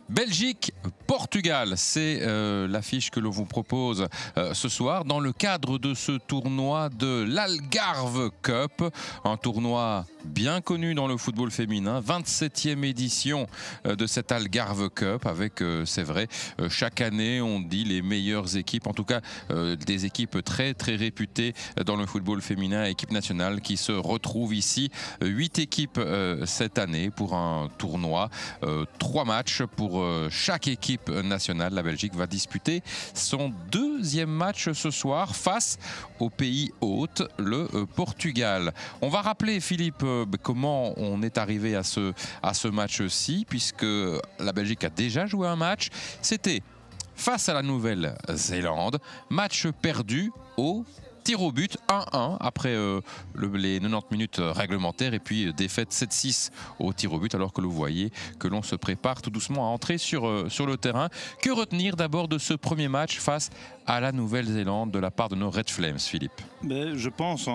Belgique-Portugal, c'est l'affiche que l'on vous propose ce soir dans le cadre de ce tournoi de l'Algarve Cup, un tournoi bien connu dans le football féminin, 27e édition de cette Algarve Cup avec, c'est vrai, chaque année on dit les meilleures équipes, en tout cas des équipes très très réputées dans le football féminin, équipe nationale qui se retrouvent ici, 8 équipes cette année pour un tournoi, 3 matchs pour chaque équipe nationale. La Belgique va disputer son deuxième match ce soir face au pays hôte, le Portugal. On va rappeler, Philippe, comment on est arrivé à ce match-ci, puisque la Belgique a déjà joué un match. C'était face à la Nouvelle-Zélande, match perdu au tir au but 1-1 après les 90 minutes réglementaires et puis défaite 7-6 au tir au but, alors que vous voyez que l'on se prépare tout doucement à entrer sur le terrain. Que retenir d'abord de ce premier match face à la Nouvelle-Zélande de la part de nos Red Flames, Philippe? Je pense,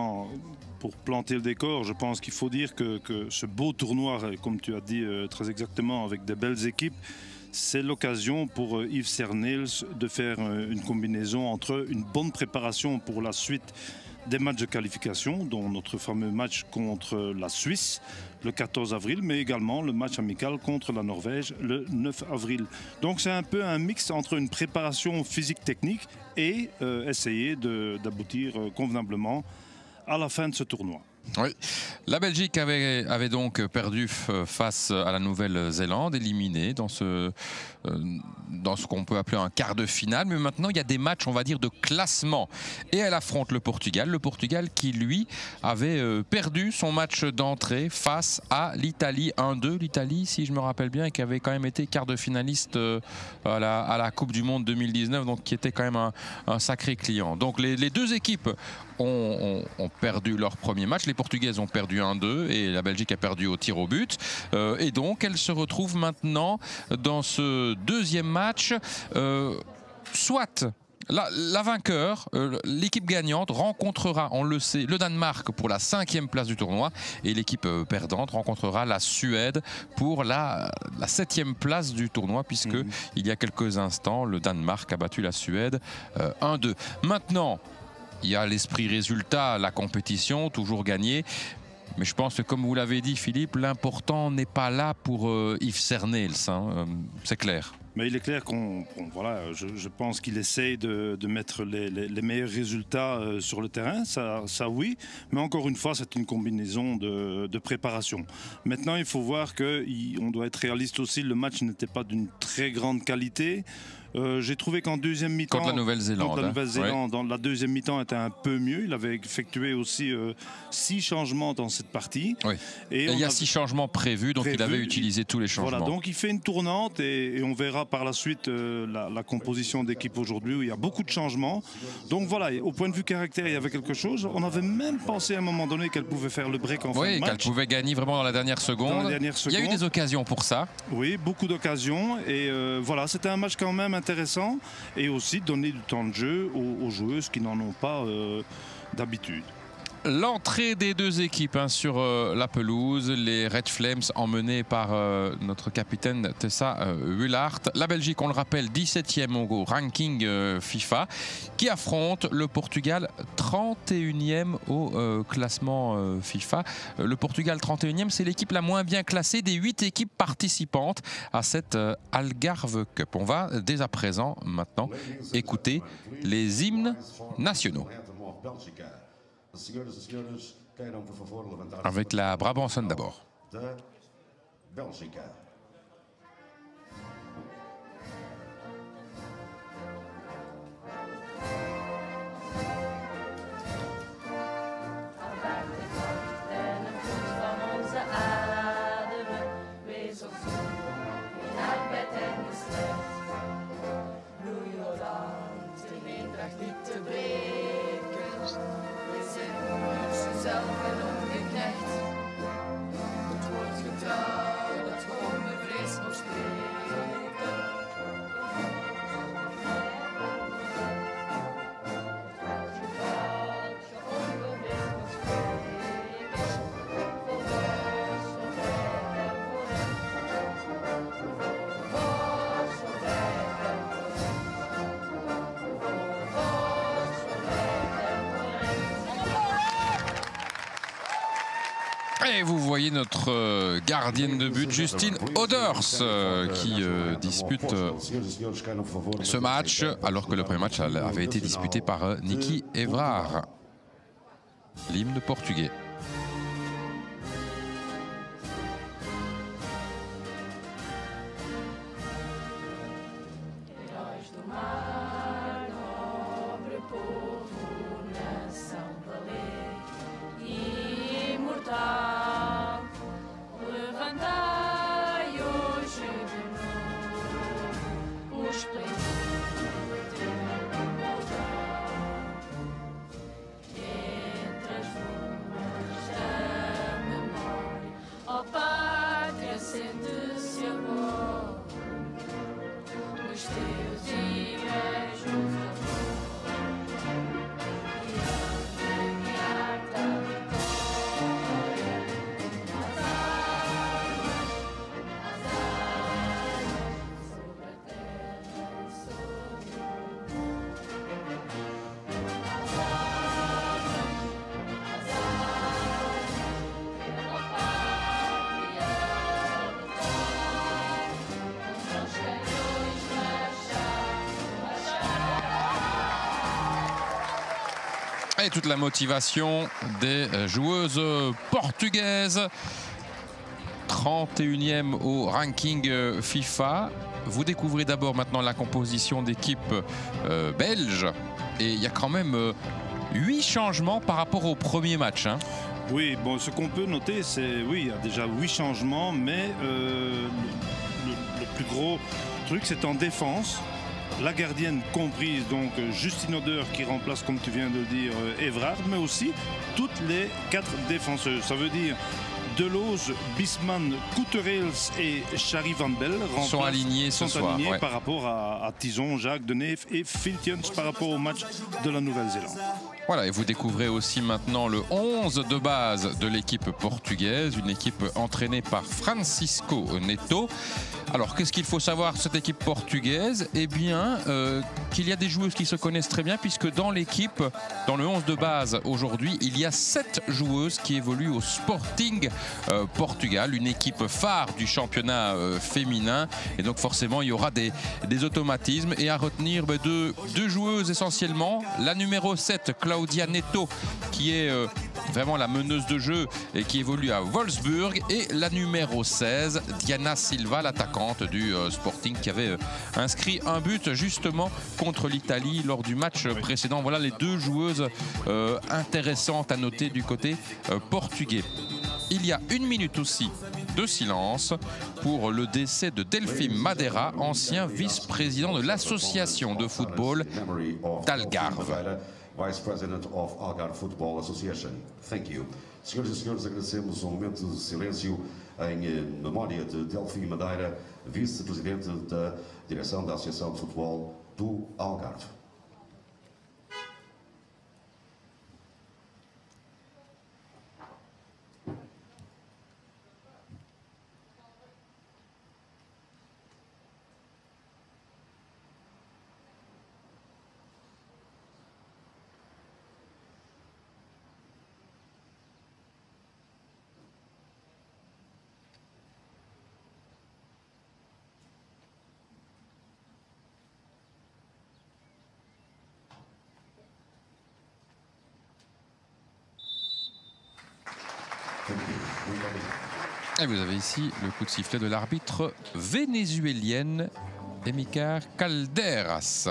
pour planter le décor, je pense qu'il faut dire que ce beau tournoi, comme tu as dit très exactement, avec des belles équipes, c'est l'occasion pour Yves Cernels de faire une combinaison entre une bonne préparation pour la suite des matchs de qualification, dont notre fameux match contre la Suisse le 14 avril, mais également le match amical contre la Norvège le 9 avril. Donc c'est un peu un mix entre une préparation physique-technique et essayer d'aboutir convenablement à la fin de ce tournoi. Oui, la Belgique avait donc perdu face à la Nouvelle-Zélande, éliminée dans ce qu'on peut appeler un quart de finale. Mais maintenant, il y a des matchs, on va dire, de classement. Et elle affronte le Portugal. Le Portugal qui, lui, avait perdu son match d'entrée face à l'Italie 1-2. L'Italie, si je me rappelle bien, qui avait quand même été quart de finaliste à la Coupe du Monde 2019, donc qui était quand même un sacré client. Donc les deux équipes ont perdu leur premier match. Les Portugaises ont perdu 1-2 et la Belgique a perdu au tir au but. Et donc, elles se retrouvent maintenant dans ce deuxième match. Soit la vainqueur, l'équipe gagnante, rencontrera, on le sait, le Danemark pour la 5e place du tournoi. Et l'équipe perdante rencontrera la Suède pour la 7e place du tournoi, puisque il y a quelques instants, le Danemark a battu la Suède 1-2. Maintenant, il y a l'esprit résultat, la compétition, toujours gagner. Mais je pense que, comme vous l'avez dit, Philippe, l'important n'est pas là pour Yves Cernels, c'est clair. Mais il est clair voilà, je pense qu'il essaye de mettre les meilleurs résultats sur le terrain, ça oui, mais encore une fois, c'est une combinaison de préparation. Maintenant, il faut voir qu'on doit être réaliste aussi, le match n'était pas d'une très grande qualité. J'ai trouvé qu'en deuxième mi-temps, contre la Nouvelle-Zélande, la deuxième mi-temps était un peu mieux. Il avait effectué aussi 6 changements dans cette partie. Oui. Et il y a 6 changements prévus, donc il avait utilisé tous les changements. Voilà, donc il fait une tournante et on verra par la suite la composition d'équipe aujourd'hui où il y a beaucoup de changements. Donc voilà, au point de vue caractère, il y avait quelque chose. On avait même pensé à un moment donné qu'elle pouvait faire le break en fin de match. Oui, qu'elle pouvait gagner vraiment dans la dernière seconde. Il y a eu des occasions pour ça. Oui, beaucoup d'occasions. Et voilà, c'était un match quand même intéressant, et aussi donner du temps de jeu aux joueuses qui n'en ont pas d'habitude. L'entrée des deux équipes sur la pelouse, les Red Flames emmenés par notre capitaine Tessa Willart. La Belgique, on le rappelle, 17e au ranking FIFA, qui affronte le Portugal 31e au classement FIFA. Le Portugal 31e, c'est l'équipe la moins bien classée des 8 équipes participantes à cette Algarve Cup. On va dès à présent maintenant écouter les hymnes nationaux avec la Brabançonne d'abord. Zelf en ongeknecht, het wordt getrouwd, dat gewoon Et vous voyez notre gardienne de but, Justine Oders, qui dispute ce match, alors que le premier match avait été disputé par Niki Evrard. L'hymne portugais. Et toute la motivation des joueuses portugaises. 31e au ranking FIFA. Vous découvrez d'abord maintenant la composition d'équipe belge. Et il y a quand même 8 changements par rapport au premier match. Hein. Oui, bon, ce qu'on peut noter, c'est oui, il y a déjà 8 changements, mais le plus gros truc, c'est en défense. La gardienne comprise, donc Justine Oders qui remplace, comme tu viens de le dire, Evrard, mais aussi toutes les 4 défenseuses. Ça veut dire Deloze, Bisman, Couterels et Shari Van Bell sont alignés ce soir par rapport à Tison, Jacques Deneve et Filtiens par rapport au match de la Nouvelle-Zélande. Voilà, et vous découvrez aussi maintenant le 11 de base de l'équipe portugaise, une équipe entraînée par Francisco Neto. Alors, qu'est-ce qu'il faut savoir de cette équipe portugaise? Eh bien, qu'il y a des joueuses qui se connaissent très bien, puisque dans l'équipe, dans le 11 de base aujourd'hui, il y a 7 joueuses qui évoluent au Sporting Portugal, une équipe phare du championnat féminin. Et donc, forcément, il y aura des automatismes. Et à retenir deux joueuses essentiellement. La numéro 7, Claudia Neto, qui est vraiment la meneuse de jeu et qui évolue à Wolfsburg. Et la numéro 16, Diana Silva, l'attaquante du Sporting, qui avait inscrit un but justement contre l'Italie lors du match précédent. Voilà les 2 joueuses intéressantes à noter du côté portugais. Il y a 1 minute aussi de silence pour le décès de Delphine Madeira, ancien vice-président de l'association de football d'Algarve. Vice President of Algarve Football Association. Thank you. Senhoras e senhores, agradecemos momento de silêncio em memória de Delphine Madeira, vice-presidente da direção da Associação de Futebol do Algarve. Et vous avez ici le coup de sifflet de l'arbitre vénézuélienne Emicar Calderas.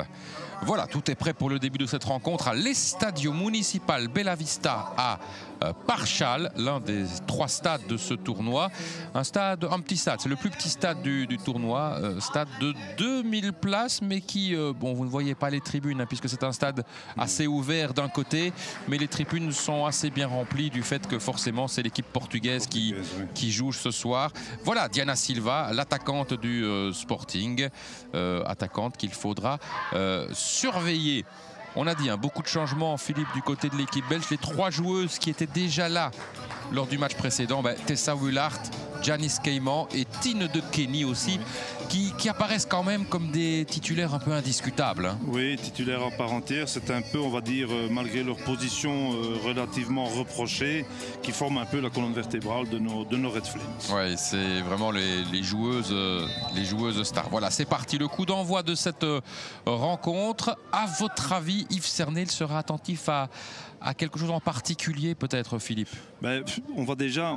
Voilà, tout est prêt pour le début de cette rencontre à l'Estadio Municipal Bellavista à Parchal, l'un des 3 stades de ce tournoi. Un petit stade, c'est le plus petit stade du tournoi, stade de 2000 places, mais qui, bon, vous ne voyez pas les tribunes, hein, puisque c'est un stade assez ouvert d'un côté, mais les tribunes sont assez bien remplies du fait que forcément c'est l'équipe portugaise qui joue ce soir. Voilà, Diana Silva, l'attaquante du Sporting, attaquante qu'il faudra surveiller. On a dit beaucoup de changements, Philippe, du côté de l'équipe belge. Les 3 joueuses qui étaient déjà là lors du match précédent, Tessa Willard Janice Cayman et Tine de Kenny aussi, qui apparaissent quand même comme des titulaires un peu indiscutables. Hein. Oui, titulaires en part entière. C'est un peu, on va dire, malgré leur position relativement reprochée, qui forment un peu la colonne vertébrale de nos Red Flames. Oui, c'est vraiment les joueuses stars. Voilà, c'est parti. Le coup d'envoi de cette rencontre. À votre avis, Yves Cernel sera attentif à quelque chose en particulier, peut-être, Philippe? Ben, on va déjà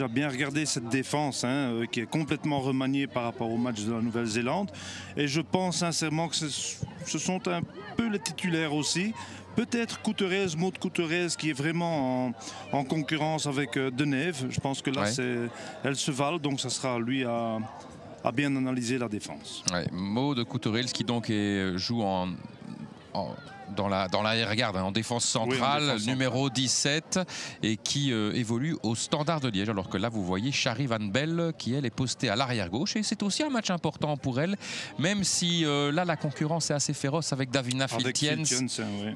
bien regarder cette défense qui est complètement remaniée par rapport au match de la Nouvelle-Zélande. Et je pense sincèrement que ce sont un peu les titulaires aussi. Peut-être Couturez, Maud Couturez, qui est vraiment en concurrence avec Denève. Je pense que là, elle se valent, donc ça sera à lui à bien analyser la défense. Ouais, Maud Couturez qui donc joue dans l'arrière-garde, en défense centrale, numéro 17, et qui évolue au Standard de Liège. Alors que là, vous voyez Shari Van Belle qui, elle, est postée à l'arrière-gauche. Et c'est aussi un match important pour elle, même si là, la concurrence est assez féroce avec Davina Filtiens,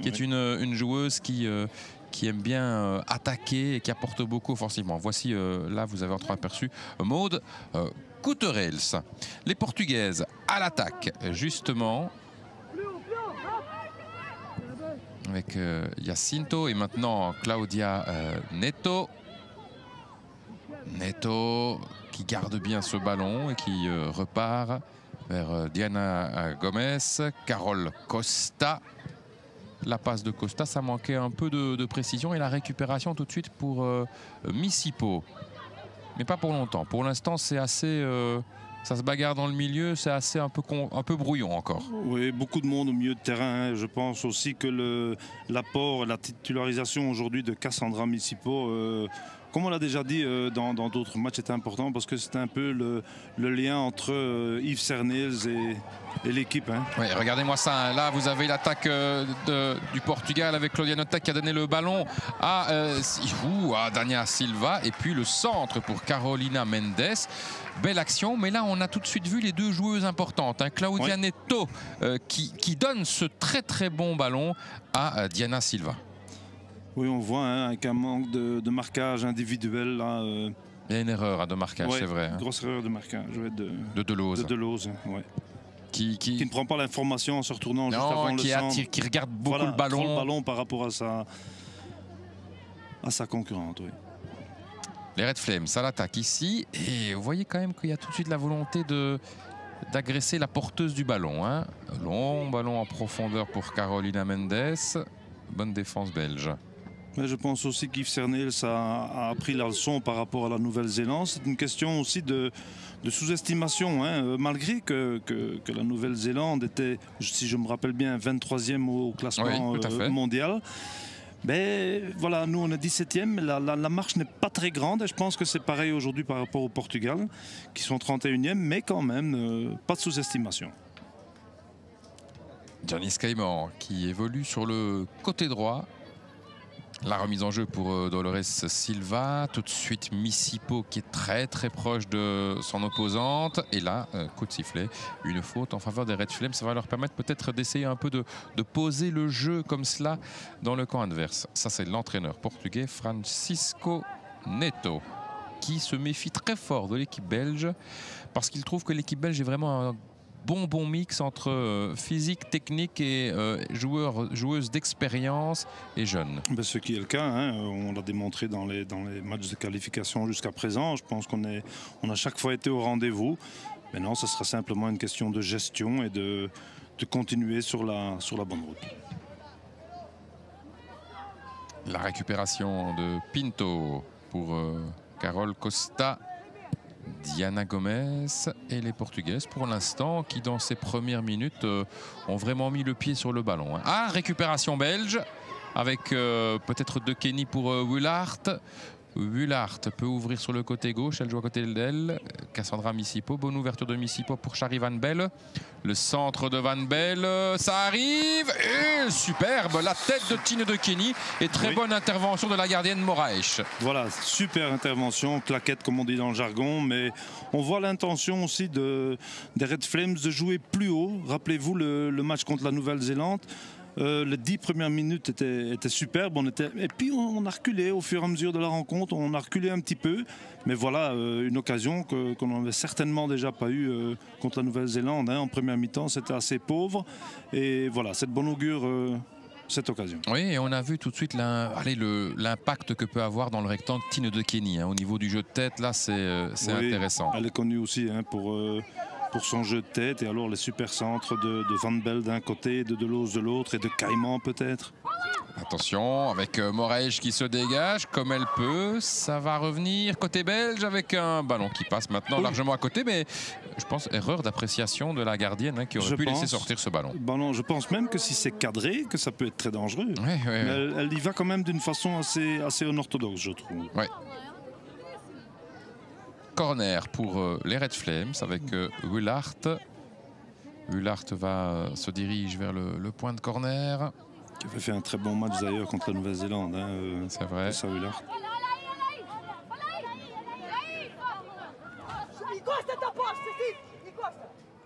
qui est une joueuse qui aime bien attaquer et qui apporte beaucoup offensivement. Voici, là, vous avez entreaperçu Maud Couturez. Les Portugaises à l'attaque, justement, avec Jacinto et maintenant Claudia Neto. Neto qui garde bien ce ballon et qui repart vers Diana Gomez. Carole Costa. La passe de Costa, ça manquait un peu de précision, et la récupération tout de suite pour Misipo. Mais pas pour longtemps. Pour l'instant, c'est assez... ça se bagarre dans le milieu, c'est assez un peu brouillon encore. Oui, beaucoup de monde au milieu de terrain. Je pense aussi que l'apport, la titularisation aujourd'hui de Cassandra Misipo, comme on l'a déjà dit dans d'autres matchs, est important parce que c'est un peu le lien entre Yves Cernel et l'équipe. Hein. Oui, regardez-moi ça. Là, vous avez l'attaque du Portugal avec Claudia Nota qui a donné le ballon à Dania Silva. Et puis le centre pour Carolina Mendes. Belle action, mais là on a tout de suite vu les deux joueuses importantes. Hein. Claudia Neto qui donne ce très très bon ballon à Diana Silva. Oui, on voit avec un manque de marquage individuel. Là, il y a une erreur de marquage, c'est vrai. Une grosse erreur de marquage de Deleuze. De Deleuze, qui ne prend pas l'information en se retournant juste avant le centre. Qui regarde beaucoup le ballon. Le ballon par rapport à sa concurrente. Oui. Les Red Flames, ça l'attaque ici. Et vous voyez quand même qu'il y a tout de suite la volonté d'agresser la porteuse du ballon. Hein. Long ballon en profondeur pour Carolina Mendes. Bonne défense belge. Mais je pense aussi qu'Yves Cernel a appris la leçon par rapport à la Nouvelle-Zélande. C'est une question aussi de sous-estimation. Hein. Malgré que la Nouvelle-Zélande était, si je me rappelle bien, 23e au classement mondial. Mais voilà, nous on est 17e, mais la marche n'est pas très grande. Et je pense que c'est pareil aujourd'hui par rapport au Portugal, qui sont 31e, mais quand même, pas de sous-estimation. Janice Cayman qui évolue sur le côté droit. La remise en jeu pour Dolores Silva. Tout de suite Misipo qui est très très proche de son opposante. Et là, coup de sifflet, une faute en faveur des Red Flames. Ça va leur permettre peut-être d'essayer un peu de poser le jeu comme cela dans le camp adverse. Ça, c'est l'entraîneur portugais Francisco Neto qui se méfie très fort de l'équipe belge parce qu'il trouve que l'équipe belge est vraiment un bon mix entre physique, technique et joueuses d'expérience et jeunes. Ben, ce qui est le cas, hein, on l'a démontré dans les matchs de qualification jusqu'à présent. Je pense qu'on a chaque fois été au rendez-vous. Maintenant, ce sera simplement une question de gestion et de continuer sur la bonne route. La récupération de Pinto pour Carole Costa. Diana Gomez et les Portugaises pour l'instant qui dans ces premières minutes ont vraiment mis le pied sur le ballon. Hein. Ah, récupération belge avec peut-être De Kenny pour Wullard. Wullard peut ouvrir sur le côté gauche, elle joue à côté d'elle. Cassandra Misipo, bonne ouverture de Misipo pour Shari Van Belle. Le centre de Van Belle, ça arrive et superbe, la tête de Tine de Kenny et très bonne intervention de la gardienne Moraes. Voilà, super intervention, claquette comme on dit dans le jargon, mais on voit l'intention aussi des Red Flames de jouer plus haut. Rappelez-vous le match contre la Nouvelle-Zélande. Les 10 premières minutes étaient superbes. Et puis on a reculé au fur et à mesure de la rencontre. On a reculé un petit peu. Mais voilà, une occasion qu'on n'avait certainement déjà pas eue contre la Nouvelle-Zélande. En première mi-temps, c'était assez pauvre. Et voilà, c'est de bon augure cette occasion. Oui, et on a vu tout de suite l'impact que peut avoir dans le rectangle Tine de Kenny. Au niveau du jeu de tête, là, c'est intéressant. Elle est connue aussi pour son jeu de tête. Et alors les super centres de Van Belle d'un côté, de Deleuze de l'autre et de Caïman peut-être. Attention, avec Moraes qui se dégage comme elle peut. Ça va revenir côté belge avec un ballon qui passe maintenant largement à côté. Mais je pense erreur d'appréciation de la gardienne qui aurait pu laisser sortir ce ballon. Je pense même que si c'est cadré, que ça peut être très dangereux. Oui. Elle y va quand même d'une façon assez unorthodoxe, je trouve. Oui. Corner pour les Red Flames avec Willard. Willard se dirige vers le point de corner. Qui avait fait un très bon match d'ailleurs contre la Nouvelle-Zélande. C'est vrai. Ça, Willard.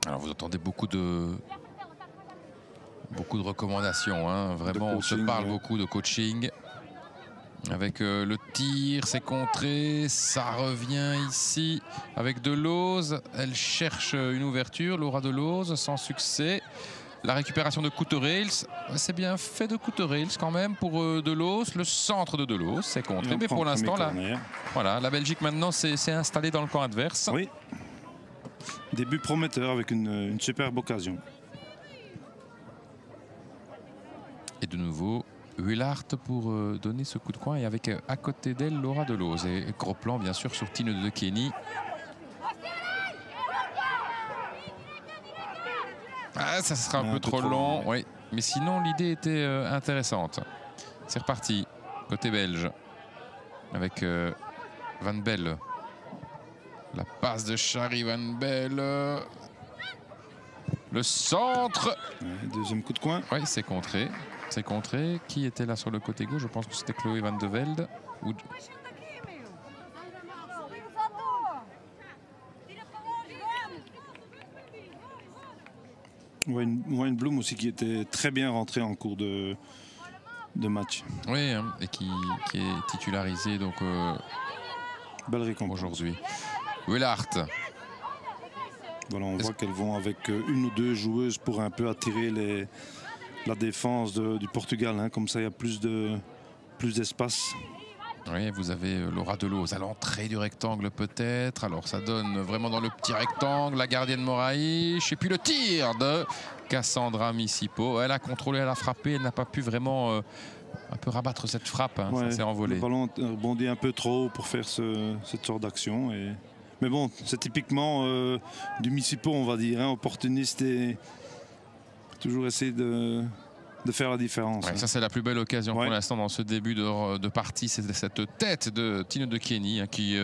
Alors vous entendez beaucoup de recommandations. Vraiment, on se parle beaucoup de coaching. Avec le tir, c'est contré, ça revient ici avec Deleuze. Elle cherche une ouverture, Laura Deleuze, sans succès. La récupération de Coutereils, c'est bien fait de Coutereils quand même pour Deleuze. Le centre de Deleuze, c'est contré. Mais pour l'instant, la Belgique maintenant s'est installée dans le camp adverse. Oui. Début prometteur avec une superbe occasion. Et de nouveau, Willard pour donner ce coup de coin et avec à côté d'elle Laura Deleuze. Et gros plan bien sûr sur Tine de Kenny. Ça sera un peu trop long, oui. Mais sinon l'idée était intéressante. C'est reparti, côté belge. Avec Van Belle. La passe de Shari Van Belle. Le centre. Deuxième coup de coin. Oui, c'est contré. C'est contré. Qui était là sur le côté gauche? Je pense que c'était Chloé Van de Velde. Wayne Bloom aussi qui était très bien rentré en cours de match. Oui, et qui est titularisé donc aujourd'hui. Willard. Voilà, on voit qu'elles vont avec une ou deux joueuses pour un peu attirer la défense du Portugal. Comme ça, il y a plus d'espace. Oui, vous avez Laura Deleuze à l'entrée du rectangle peut-être. Alors ça donne vraiment dans le petit rectangle. La gardienne Moraes. Et puis le tir de Cassandra Misipo. Elle a contrôlé, elle a frappé. Elle n'a pas pu vraiment un peu rabattre cette frappe. Ça s'est envolé. Le ballon rebondit un peu trop pour faire cette sorte d'action. Mais bon, c'est typiquement du Misipo, on va dire. Opportuniste et toujours essayer de faire la différence. Ça, c'est la plus belle occasion pour l'instant dans ce début de partie. C'est cette tête de Tine de Kenny qui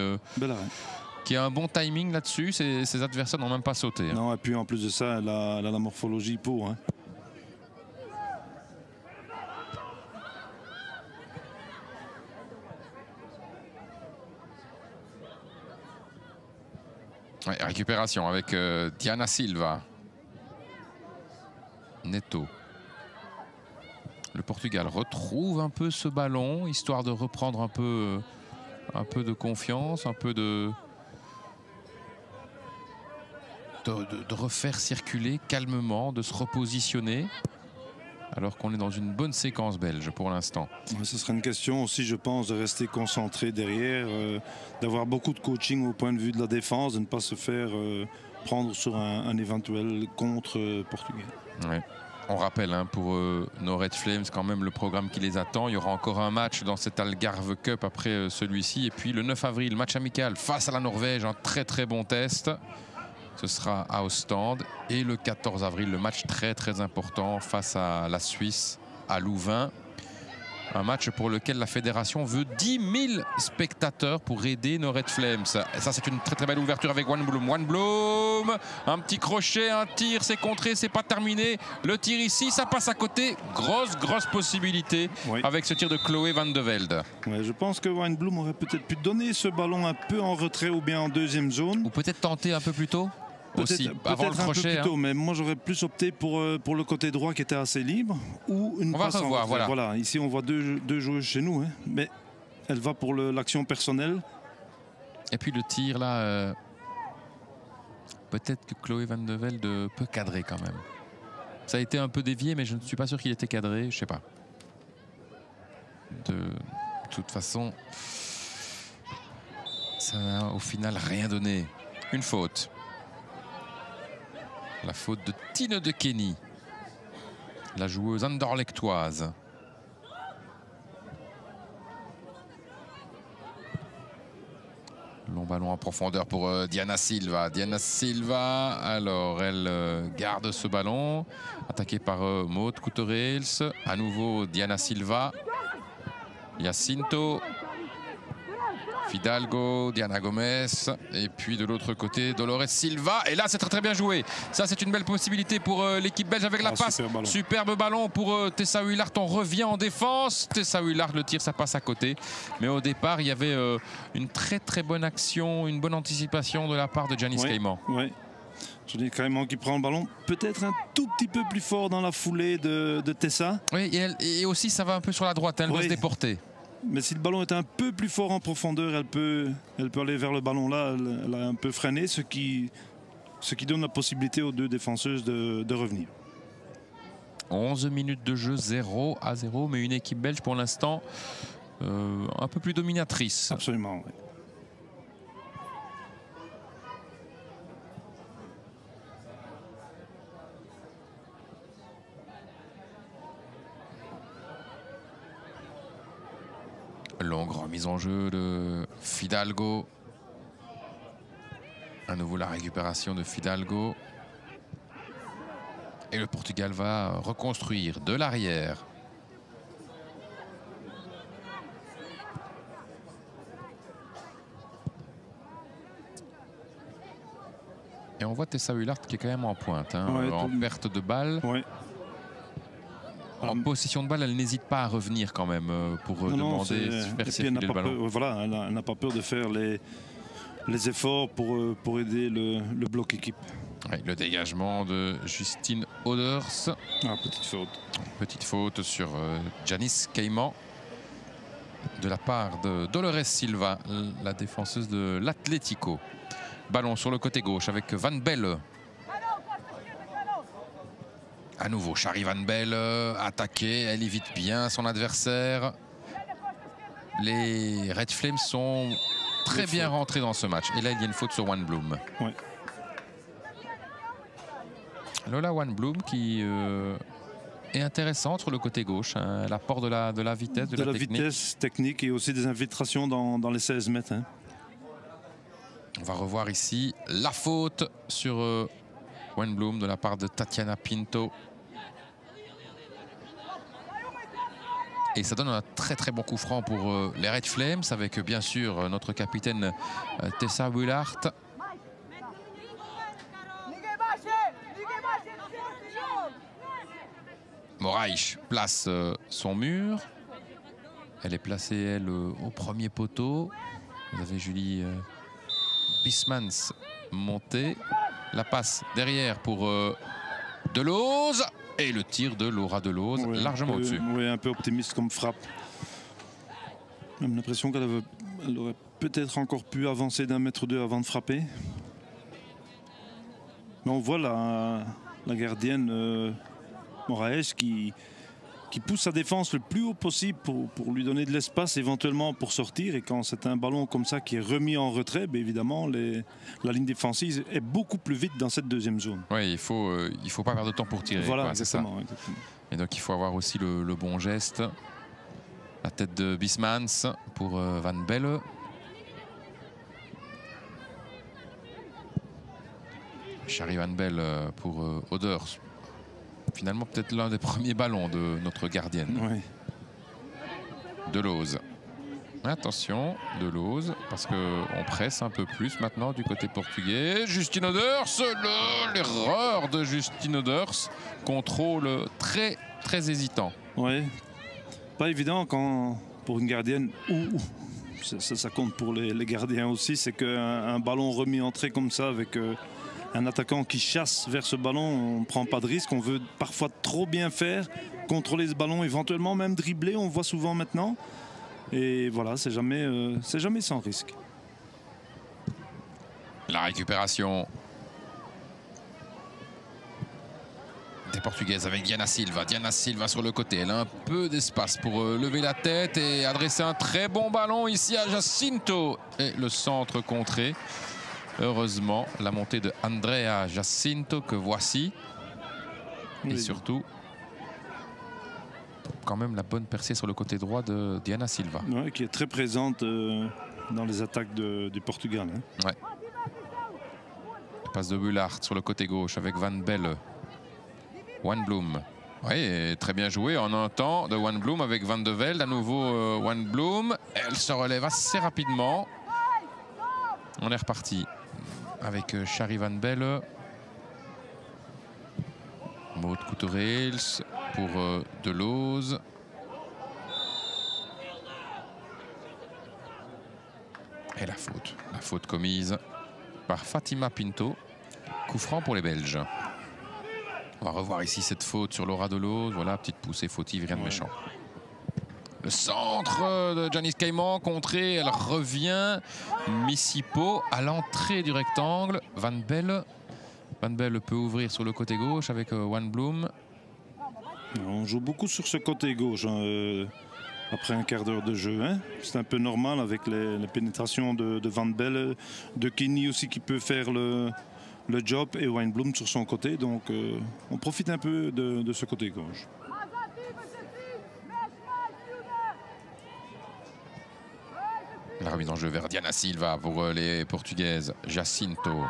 a un bon timing là-dessus. Ses adversaires n'ont même pas sauté. Non, et puis en plus de ça, elle a la morphologie pour. Récupération avec Diana Silva. Neto. Le Portugal retrouve un peu ce ballon, histoire de reprendre un peu de confiance, un peu de refaire circuler calmement, de se repositionner, alors qu'on est dans une bonne séquence belge pour l'instant. Ce serait une question aussi, je pense, de rester concentré derrière, d'avoir beaucoup de coaching au point de vue de la défense, de ne pas se faire prendre sur un éventuel contre portugais. Ouais. On rappelle pour nos Red Flames quand même le programme qui les attend. Il y aura encore un match dans cet Algarve Cup après celui-ci. Et puis le 9 avril, match amical face à la Norvège, un très très bon test. Ce sera à Ostende. Et le 14 avril, le match très très important face à la Suisse à Louvain. Un match pour lequel la fédération veut 10 000 spectateurs pour aider nos Red Flames. Et ça, c'est une très très belle ouverture avec Wayne Bloom. Wayne Bloom, un petit crochet, un tir, c'est contré, c'est pas terminé. Le tir ici, ça passe à côté. Grosse possibilité avec ce tir de Chloé Van de Velde. Je pense que Wayne Bloom aurait peut-être pu donner ce ballon un peu en retrait ou bien en deuxième zone. Ou peut-être tenter un peu plus tôt. aussi, avant le un peu crochet. plus tôt, mais moi j'aurais plus opté pour le côté droit qui était assez libre ou une On va passe en revoir, retrait. voilà. Ici on voit deux joueuses chez nous, hein, mais elle va pour l'action personnelle. Et puis le tir là, peut-être que Chloé Van de Velde peut cadrer quand même. Ça a été un peu dévié, mais je ne suis pas sûr qu'il était cadré, je sais pas. De toute façon, ça n'a au final rien donné. Une faute. La faute de Tine de Kenny, la joueuse anderlechtoise. Long ballon en profondeur pour Diana Silva. Diana Silva, alors elle garde ce ballon. Attaquée par Maud Couterels. À nouveau Diana Silva. Jacinto. Fidalgo, Diana Gomez. Et puis de l'autre côté, Dolores Silva. Et là, c'est très bien joué. Ça, c'est une belle possibilité pour l'équipe belge avec la passe. Superbe ballon pour Tessa Huillard. On revient en défense. Tessa Huillard, le tir, ça passe à côté. Mais au départ, il y avait une très bonne action, une bonne anticipation de la part de Janice Caiman. Oui. Janice Caiman qui prend le ballon. Peut-être un tout petit peu plus fort dans la foulée de Tessa. Oui, et aussi, ça va un peu sur la droite. Elle doit se déporter. Mais si le ballon est un peu plus fort en profondeur, elle peut aller vers le ballon là. Elle a un peu freiné, ce qui donne la possibilité aux deux défenseuses de revenir. 11 minutes de jeu, 0-0, mais une équipe belge pour l'instant un peu plus dominatrice. Absolument, oui. Longue remise en jeu de Fidalgo. À nouveau la récupération de Fidalgo. Et le Portugal va reconstruire de l'arrière. Et on voit Tessa Huillard qui est quand même en pointe, hein, en perte de balle. Ouais. En possession de balle, elle n'hésite pas à revenir quand même pour demander faire circuler le ballon. Voilà, elle n'a pas peur de faire les efforts pour aider le bloc équipe. Ouais, le dégagement de Justine Oders. Ah, petite faute. Petite faute sur Janice Caiman de la part de Dolores Silva, la défenseuse de l'Atlético. Ballon sur le côté gauche avec Van Belle. À nouveau, Shari Van Belle attaquée, elle évite bien son adversaire. Les Red Flames sont très bien rentrés dans ce match. Et là, il y a une faute sur Wanblom. Ouais. Lola Wanblom qui est intéressante sur le côté gauche. Hein. Elle apporte de la vitesse, de la technique. Vitesse technique et aussi des infiltrations dans les 16 mètres. Hein. On va revoir ici la faute sur Wanblom de la part de Tatiana Pinto. Et ça donne un très bon coup franc pour les Red Flames avec bien sûr notre capitaine Tessa Huillard. Moraich place son mur. Elle est placée, elle, au premier poteau. Vous avez Julie Bismans montée. La passe derrière pour Delose. Et le tir de Laura Delose, largement au-dessus. Oui, un peu optimiste comme frappe. J'ai l'impression qu'elle aurait peut-être encore pu avancer d'1 mètre ou 2 avant de frapper. Mais on voit la gardienne Moraes qui pousse sa défense le plus haut possible pour lui donner de l'espace éventuellement pour sortir. Et quand c'est un ballon comme ça qui est remis en retrait, bien évidemment, la ligne défensive est beaucoup plus vite dans cette deuxième zone. Oui, il faut pas perdre de temps pour tirer. Voilà, exactement. Et donc il faut avoir aussi le bon geste. La tête de Bismans pour Van Belle. Shari Van Belle pour Oders. Finalement, peut-être l'un des premiers ballons de notre gardienne. Oui. Delose. Attention, Delose, parce qu'on presse un peu plus maintenant du côté portugais. Justine Oders, l'erreur de Justine Oders. Contrôle très hésitant. Oui. Pas évident pour une gardienne, ça compte pour les gardiens aussi, c'est qu'un ballon remis entrée comme ça avec un attaquant qui chasse vers ce ballon, on ne prend pas de risque. On veut parfois trop bien faire, contrôler ce ballon, éventuellement même dribbler, on voit souvent maintenant. Et voilà, c'est jamais sans risque. La récupération des Portugaises avec Diana Silva. Diana Silva sur le côté. Elle a un peu d'espace pour lever la tête et adresser un très bon ballon ici à Jacinto. Et le centre contré. Heureusement, la montée de Andrea Jacinto que voici. Et surtout, quand même la bonne percée sur le côté droit de Diana Silva. Ouais, qui est très présente dans les attaques du Portugal. Hein. Ouais. Passe de Bullard sur le côté gauche avec Van Belle. Wanblom. Oui, très bien joué en un temps de Wanblom avec Van de Velde. À nouveau Wanblom. Elle se relève assez rapidement. On est reparti avec Shari Van Belle. Maud Couturels pour Delose. Et la faute commise par Fatima Pinto. Coup franc pour les Belges. On va revoir ici cette faute sur Laura Delose. Voilà, petite poussée fautive, rien de méchant. Le centre de Janice Caiman, contré, elle revient. Missipo à l'entrée du rectangle. Van Belle peut ouvrir sur le côté gauche avec Wanblom. On joue beaucoup sur ce côté gauche après un quart d'heure de jeu. Hein. C'est un peu normal avec les pénétrations de Van Belle, de Kenny aussi qui peut faire le job et Wanblom sur son côté. Donc on profite un peu de ce côté gauche. La remise en jeu vers Diana Silva pour les Portugaises. Jacinto.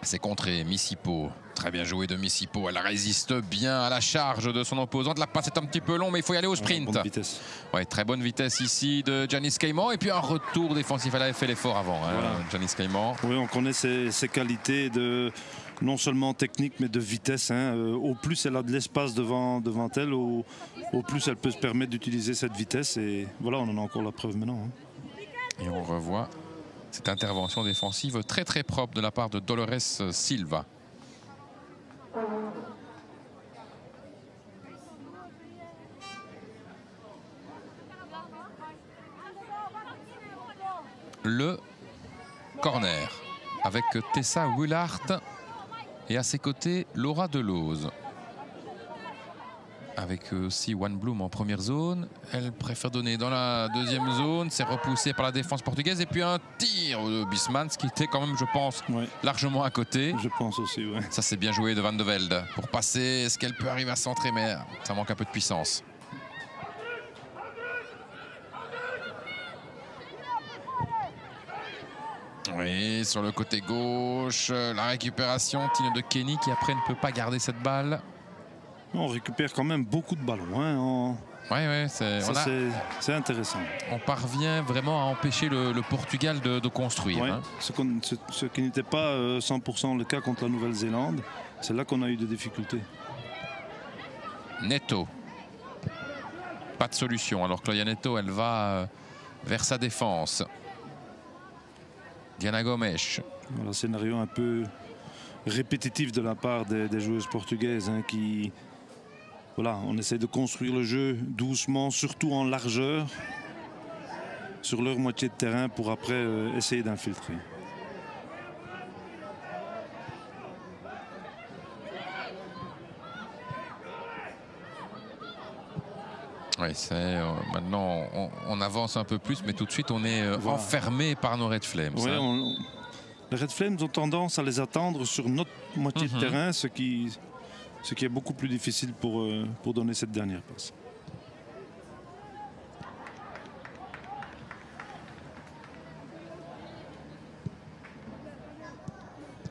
C'est contré. Missipo. Très bien joué de Missipo. Elle résiste bien à la charge de son opposante. La passe est un petit peu long, mais il faut y aller au sprint. Bonne vitesse. Ouais, très bonne vitesse ici de Janice Caiman. Et puis un retour défensif. Elle avait fait l'effort avant, hein, voilà. Janice Caiman. Oui, on connaît ses qualités de non seulement technique, mais de vitesse. Hein. Au plus elle a de l'espace devant elle, au plus elle peut se permettre d'utiliser cette vitesse. Et voilà, on en a encore la preuve maintenant. Hein. Et on revoit cette intervention défensive très très propre de la part de Dolores Silva. Le corner avec Tessa Willard et à ses côtés Laura Delose. Avec aussi Wanblom en première zone. Elle préfère donner dans la deuxième zone. C'est repoussé par la défense portugaise. Et puis un tir de Bismans qui était quand même, je pense, largement à côté. Je pense aussi, oui. Ça, c'est bien joué de Van de Velde. Pour passer, est-ce qu'elle peut arriver à centrer? Mais ça manque un peu de puissance. Oui, sur le côté gauche. La récupération. Tino de Kenny qui après ne peut pas garder cette balle. On récupère quand même beaucoup de ballons. Hein. Ouais, c'est intéressant. On parvient vraiment à empêcher le Portugal de construire. Ouais, hein. Ce qui n'était pas 100% le cas contre la Nouvelle-Zélande. C'est là qu'on a eu des difficultés. Neto. Pas de solution. Alors Claudia Neto, elle va vers sa défense. Diana Gomes. Voilà, scénario un peu répétitif de la part des joueuses portugaises qui... Voilà, on essaie de construire le jeu doucement, surtout en largeur, sur leur moitié de terrain pour après essayer d'infiltrer. Oui, maintenant on avance un peu plus, mais tout de suite on est enfermé par nos Red Flames. Ouais, les Red Flames ont tendance à les attendre sur notre moitié de terrain, ce qui est beaucoup plus difficile pour donner cette dernière passe.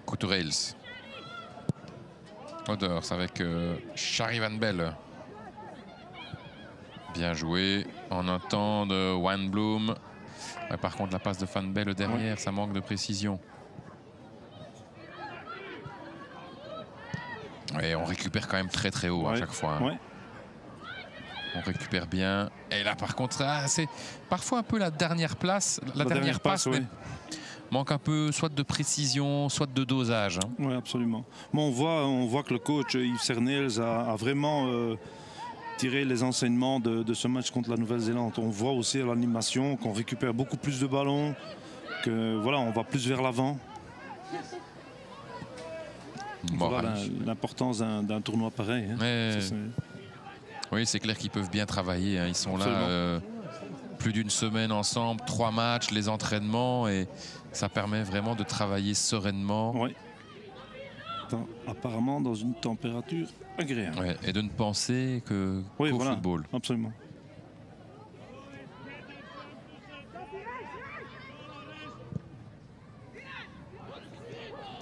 Couturels. Odors avec Shari Van Belle. Bien joué en un temps de Wanblom. Ouais, par contre, la passe de Van Belle derrière, ça manque de précision. Et on récupère quand même très très haut à chaque fois. Hein. On récupère bien. Et là, par contre, c'est parfois un peu la dernière place. La dernière passe manque un peu soit de précision, soit de dosage. Hein. Oui, absolument. Bon, on voit que le coach Yves Cernels a vraiment tiré les enseignements de ce match contre la Nouvelle-Zélande. On voit aussi à l'animation qu'on récupère beaucoup plus de ballons, que voilà, on va plus vers l'avant. Voilà l'importance d'un tournoi pareil. Hein. Mais... oui, c'est clair qu'ils peuvent bien travailler. Hein. Ils sont là plus d'une semaine ensemble, 3 matchs, les entraînements, et ça permet vraiment de travailler sereinement. Oui. Apparemment dans une température agréable. Ouais, et de ne penser qu'au football. Absolument.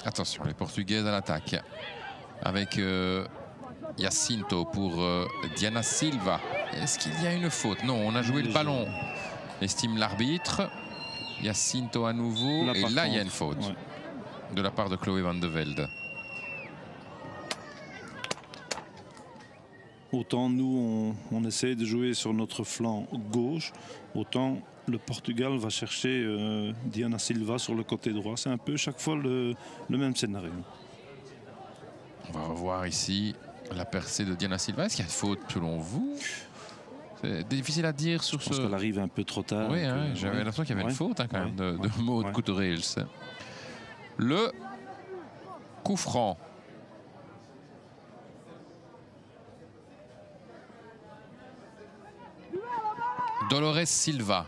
Attention, les Portugaises à l'attaque. Avec Jacinto pour Diana Silva. Est-ce qu'il y a une faute? Non, on a joué le ballon, estime l'arbitre. Jacinto à nouveau. Là, et là, il y a une faute de la part de Chloé Van de Velde. Autant nous, on essaie de jouer sur notre flanc gauche, autant le Portugal va chercher Diana Silva sur le côté droit. C'est un peu chaque fois le même scénario. On va revoir ici la percée de Diana Silva. Est-ce qu'il y a une faute selon vous? C'est difficile à dire sur Je pense qu'elle arrive un peu trop tard. Oui, hein, j'avais l'impression qu'il y avait une faute quand même de Maud Couturils. Le coup franc. Dolores Silva.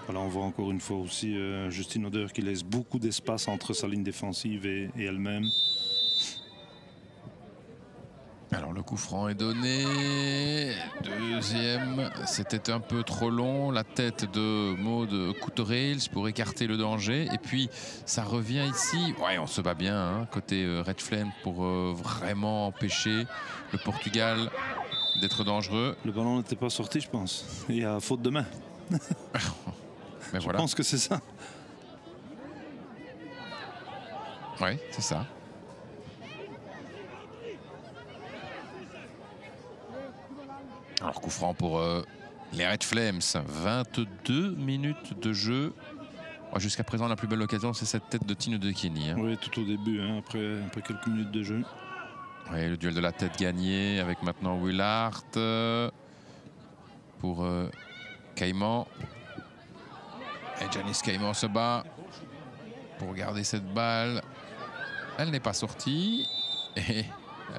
Voilà, on voit encore une fois aussi Justine Oder qui laisse beaucoup d'espace entre sa ligne défensive et elle-même. Alors le coup franc est donné. Deuxième, c'était un peu trop long. La tête de Maud Couturils pour écarter le danger. Et puis ça revient ici. Ouais, on se bat bien hein, côté Red Flame pour vraiment empêcher le Portugal d'être dangereux. Le ballon n'était pas sorti, je pense. Il y a faute de main. Mais je pense que c'est ça. Oui, c'est ça. Alors coup franc pour les Red Flames. 22 minutes de jeu. Jusqu'à présent, la plus belle occasion, c'est cette tête de Tine de Kenny. Hein. Oui, tout au début, hein, après quelques minutes de jeu. Oui, le duel de la tête gagné avec maintenant Willard pour Caïman. Et Janice Caïman se bat pour garder cette balle. Elle n'est pas sortie et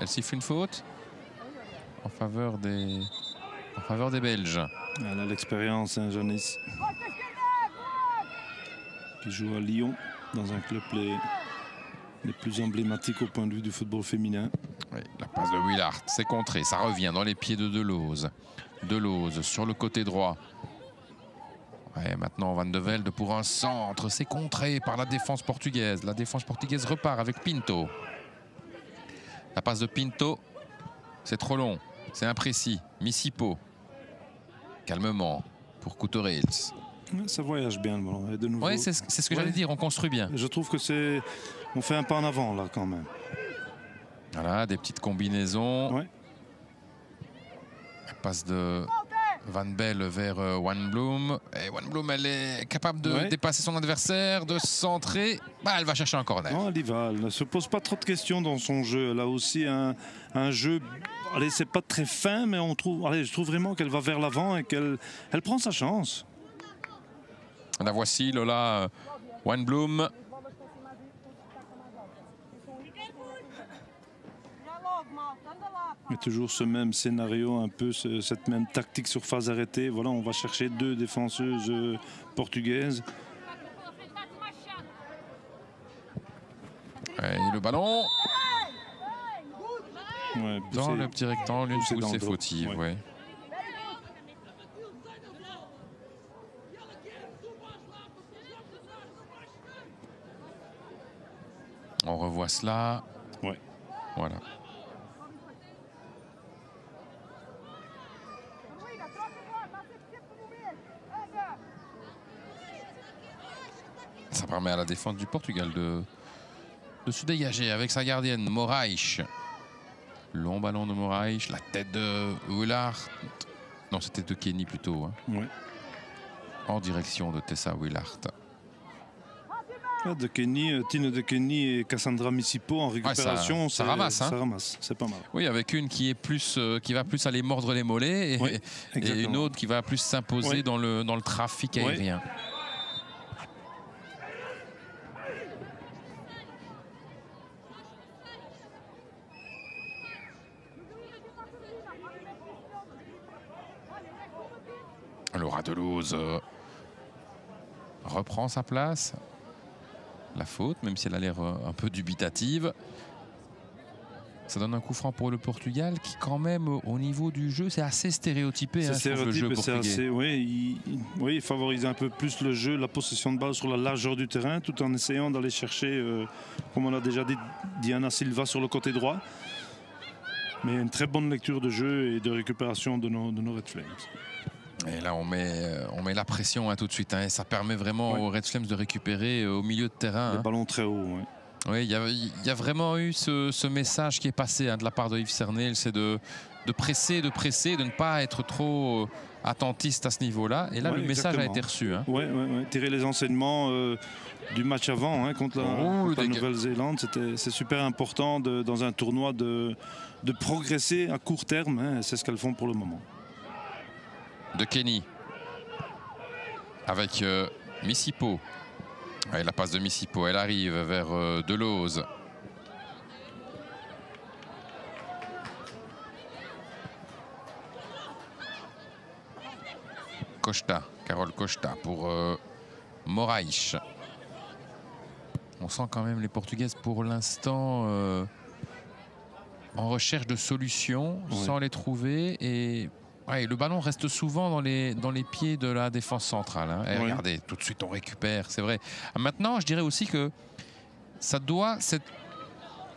elle siffle une faute en faveur des Belges. Elle a l'expérience, hein, Janice, qui joue à Lyon dans un club les plus emblématiques au point de vue du football féminin. Oui, la passe de Willard, c'est contré, ça revient dans les pieds de Deleuze. Deleuze sur le côté droit. Ouais, maintenant Van de Velde pour un centre, c'est contré par la défense portugaise. La défense portugaise repart avec Pinto. La passe de Pinto, c'est trop long, c'est imprécis. Missipo, calmement pour Couturils. Ça voyage bien le ballon. De nouveau. Oui, c'est ce que j'allais dire, on construit bien. Je trouve que on fait un pas en avant là quand même. Voilà, des petites combinaisons. Ouais. La passe de Van Belle vers Wan Bloom. Et Wan Bloom, elle est capable de dépasser son adversaire, de centrer. Bah, elle va chercher un corner. Non, elle y va. Elle ne se pose pas trop de questions dans son jeu. Elle a aussi un jeu. Allez, c'est pas très fin, mais je trouve vraiment qu'elle va vers l'avant et qu'elle prend sa chance. La voici, Lola Wan Bloom. Mais toujours ce même scénario, un peu cette même tactique sur phase arrêtée. Voilà, on va chercher 2 défenseuses portugaises. Et le ballon dans le petit rectangle, une poussée fautive. Ouais. On revoit cela. Ouais. Voilà. Ça permet à la défense du Portugal de se dégager avec sa gardienne Moraes. Long ballon de Moraes, la tête de Willard. Non, c'était de Kenny plutôt. Hein. Ouais. en direction de Tessa Willard. Tine De Kenny et Cassandra Missipo en récupération, ça ramasse. Ça ramasse, c'est pas mal. Oui, avec une qui va plus aller mordre les mollets et une autre qui va plus s'imposer dans le trafic aérien. Laura Deloz reprend sa place. La faute, même si elle a l'air un peu dubitative. Ça donne un coup franc pour le Portugal qui, quand même, au niveau du jeu, c'est assez stéréotypé. C'est stéréotypé, c'est assez. Il favorise un peu plus le jeu, la possession de balle sur la largeur du terrain, tout en essayant d'aller chercher, comme on l'a déjà dit, Diana Silva sur le côté droit. Mais une très bonne lecture de jeu et de récupération de nos Red Flames. Et là, on met la pression tout de suite. Et ça permet vraiment aux Red Flames de récupérer au milieu de terrain. Les ballons très hauts. Oui, il y a vraiment eu ce message qui est passé de la part de Yves Cernel, c'est de presser, de ne pas être trop attentiste à ce niveau-là. Et là, le message a été reçu. Tirer les enseignements du match avant contre la Nouvelle-Zélande. C'est super important dans un tournoi de progresser à court terme. C'est ce qu'elles font pour le moment. De Kenny avec Missipo. Et la passe de Missipo, elle arrive vers Deloz. Carole Costa pour Moraes. On sent quand même les Portugaises pour l'instant en recherche de solutions sans les trouver. Et le ballon reste souvent dans les pieds de la défense centrale. Et regardez, tout de suite on récupère, c'est vrai. Maintenant, je dirais aussi que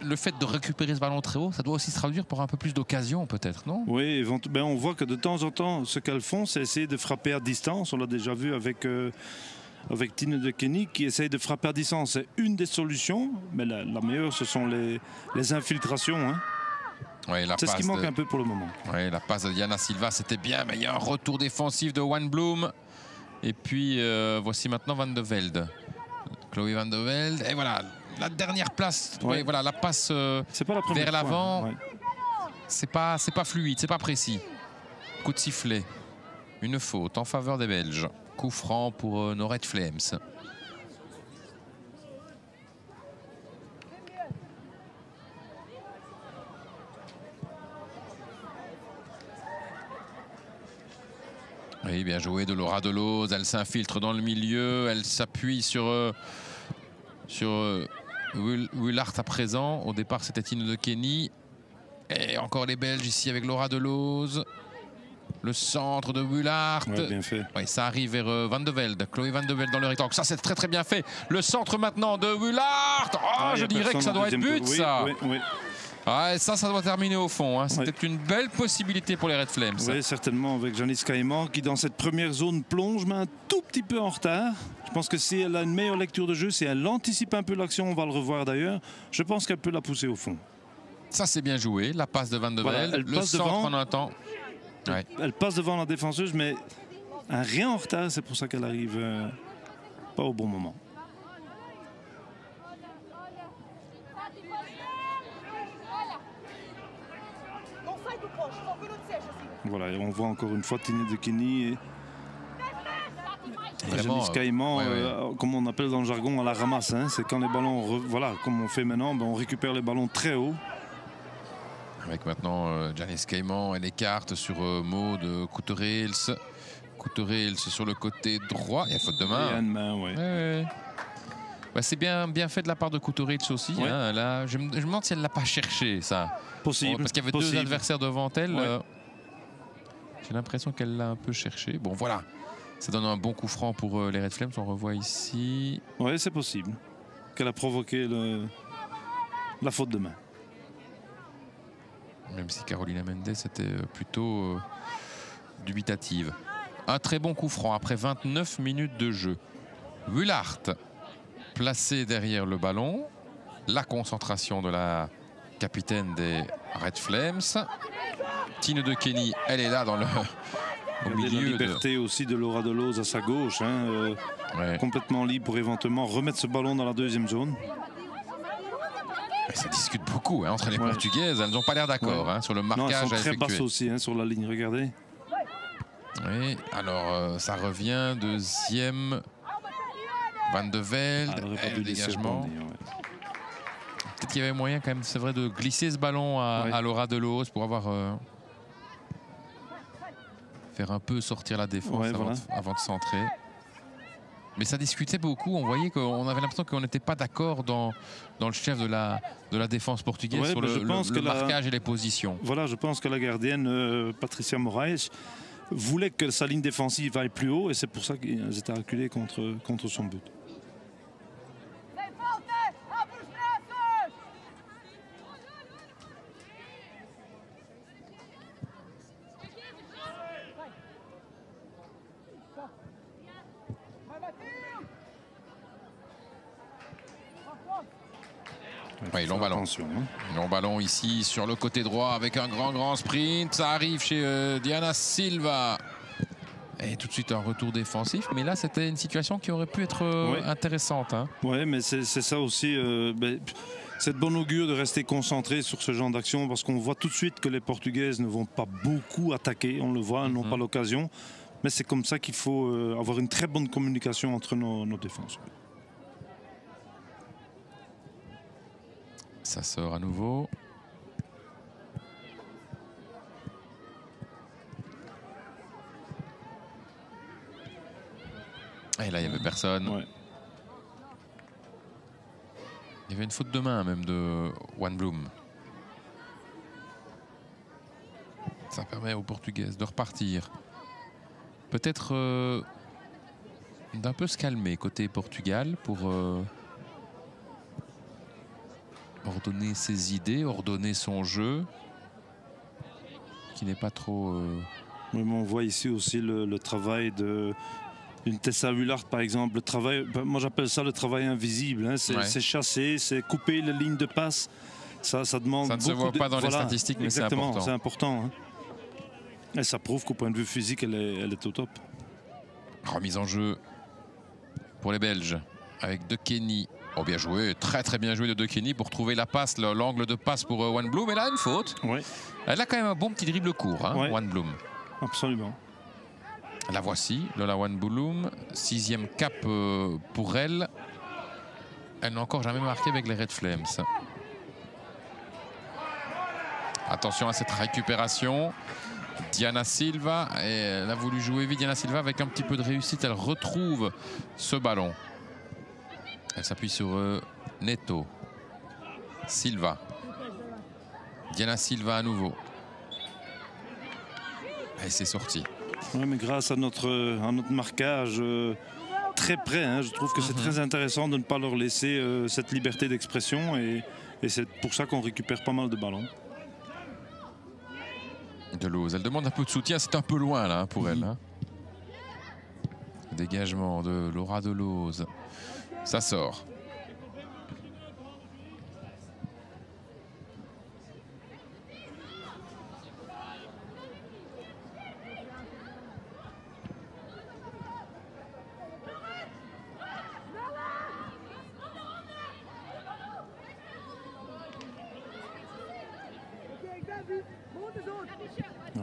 le fait de récupérer ce ballon très haut, ça doit aussi se traduire pour un peu plus d'occasions peut-être, non? Oui, on voit que de temps en temps, ce qu'elles font, c'est essayer de frapper à distance. On l'a déjà vu avec Tine De Kenny qui essaye de frapper à distance. C'est une des solutions, mais la meilleure, ce sont les infiltrations. C'est ce qui manque un peu pour le moment. Oui, la passe de Diana Silva, c'était bien, mais il y a un retour défensif de Wan Bloom. Et puis, voici maintenant Van de Velde. Chloé Van de Velde. Et voilà, la dernière place. Voilà, la passe vers l'avant. C'est pas fluide, c'est pas précis. Coup de sifflet. Une faute en faveur des Belges. Coup franc pour nos Red Flames. Oui, bien joué de Laura Deloz. Elle s'infiltre dans le milieu. Elle s'appuie sur Willard à présent. Au départ, c'était Tine De Kenny. Et encore les Belges ici avec Laura Deloz. Le centre de Willard. Bien fait. Oui, ça arrive vers Van de Velde. Chloé Van de Velde dans le rectangle. Ça, c'est très très bien fait. Le centre maintenant de Willard. Je dirais que ça doit être but, ça. Oui. Ça doit terminer au fond. C'était une belle possibilité pour les Red Flames. Oui, certainement, avec Janice Caïman qui, dans cette première zone, plonge, mais un tout petit peu en retard. Je pense que si elle a une meilleure lecture de jeu, si elle anticipe un peu l'action, on va le revoir d'ailleurs, je pense qu'elle peut la pousser au fond. Ça, c'est bien joué. La passe de Van de Velde. Le centre en un temps. Elle passe devant la défenseuse, mais rien en retard. C'est pour ça qu'elle arrive pas au bon moment. Voilà, et on voit encore une fois Tine De Kenny et Janice Caïman, comme on appelle dans le jargon, à la ramasse. C'est quand les ballons, comme on fait maintenant, on récupère les ballons très haut. Avec maintenant Janice Caïman, elle écarte sur Maud Couterels. Couterels sur le côté droit. Il y a faute de main. Il y a une main, c'est bien fait de la part de Couterels aussi. Là, je me demande si elle ne l'a pas cherché, ça. Possible. Parce qu'il y avait deux adversaires devant elle. J'ai l'impression qu'elle l'a un peu cherché. Bon, voilà. Ça donne un bon coup franc pour les Red Flames. On revoit ici. Oui, c'est possible. Qu'elle a provoqué la faute de main. Même si Carolina Mendes était plutôt dubitative. Un très bon coup franc après 29 minutes de jeu. Willard placé derrière le ballon. La concentration de la capitaine des Red Flames. Tine De Kenny, elle est là au Regardez milieu. la liberté aussi de Laura Delose à sa gauche, hein, Ouais. complètement libre pour éventuellement remettre ce ballon dans la deuxième zone. Ça discute beaucoup hein, entre les Ouais. Portugaises. Elles n'ont pas l'air d'accord hein, sur le Non, elles marquage sont à très effectuer. basses aussi hein, sur la ligne, regardez. Oui, alors ça revient, deuxième. Van de Velde, Ah, elle aurait pas et dû le laisser dégagement. rebondir, ouais. Peut-être qu'il y avait moyen quand même, c'est vrai, de glisser ce ballon à Laura Delose pour avoir faire un peu sortir la défense Ouais, avant de centrer. Mais ça discutait beaucoup. On voyait qu'on avait l'impression qu'on n'était pas d'accord dans le chef de la défense portugaise Ouais, sur mais je pense le que la- marquage et les positions. Voilà, je pense que la gardienne Patricia Moraes voulait que sa ligne défensive aille plus haut et c'est pour ça qu'ils étaient acculés contre son but. Oui, long ballon. Attention, hein. Long ballon ici sur le côté droit avec un grand sprint. Ça arrive chez Diana Silva. Et tout de suite un retour défensif. Mais là, c'était une situation qui aurait pu être intéressante. Hein. Ouais, mais c'est ça aussi. C'est de bon augure de rester concentré sur ce genre d'action parce qu'on voit tout de suite que les Portugaises ne vont pas beaucoup attaquer. On le voit, elles n'ont pas l'occasion. Mais c'est comme ça qu'il faut avoir une très bonne communication entre nos défenses. Ça sort à nouveau. Et là, il n'y avait personne. Ouais. Il y avait une faute de main même de Juan Bloom. Ça permet aux Portugaises de repartir. Peut-être d'un peu se calmer côté Portugal pour ordonner ses idées, ordonner son jeu, qui n'est pas trop... Oui, mais on voit ici aussi le travail d'une Tessa Willard, par exemple. Le travail, moi, j'appelle ça le travail invisible. Hein. C'est chasser, c'est couper les lignes de passe. Ça demande Ça ne se voit pas dans les statistiques, mais c'est important. Exactement, c'est important. Hein. Et ça prouve qu'au point de vue physique, elle est au top. Remise en jeu pour les Belges avec De Kenny. Oh, bien joué, très bien joué de Kenny pour trouver la passe, l'angle de passe pour Juan Bloom. Et là, une faute. Ouais. Elle a quand même un bon petit dribble court, hein, Juan Bloom. Absolument. La voici, Lola Juan Bloom. 6e cap pour elle. Elle n'a encore jamais marqué avec les Red Flames. Attention à cette récupération. Diana Silva, et elle a voulu jouer vite. Diana Silva avec un petit peu de réussite, elle retrouve ce ballon. Elle s'appuie sur Neto. Silva. Diana Silva à nouveau. Et c'est sorti. Oui, mais grâce à notre marquage très près, hein, je trouve que c'est très intéressant de ne pas leur laisser cette liberté d'expression et c'est pour ça qu'on récupère pas mal de ballons. Delose, elle demande un peu de soutien, c'est un peu loin là pour elle. Hein. Dégagement de Laura Delose. Ça sort.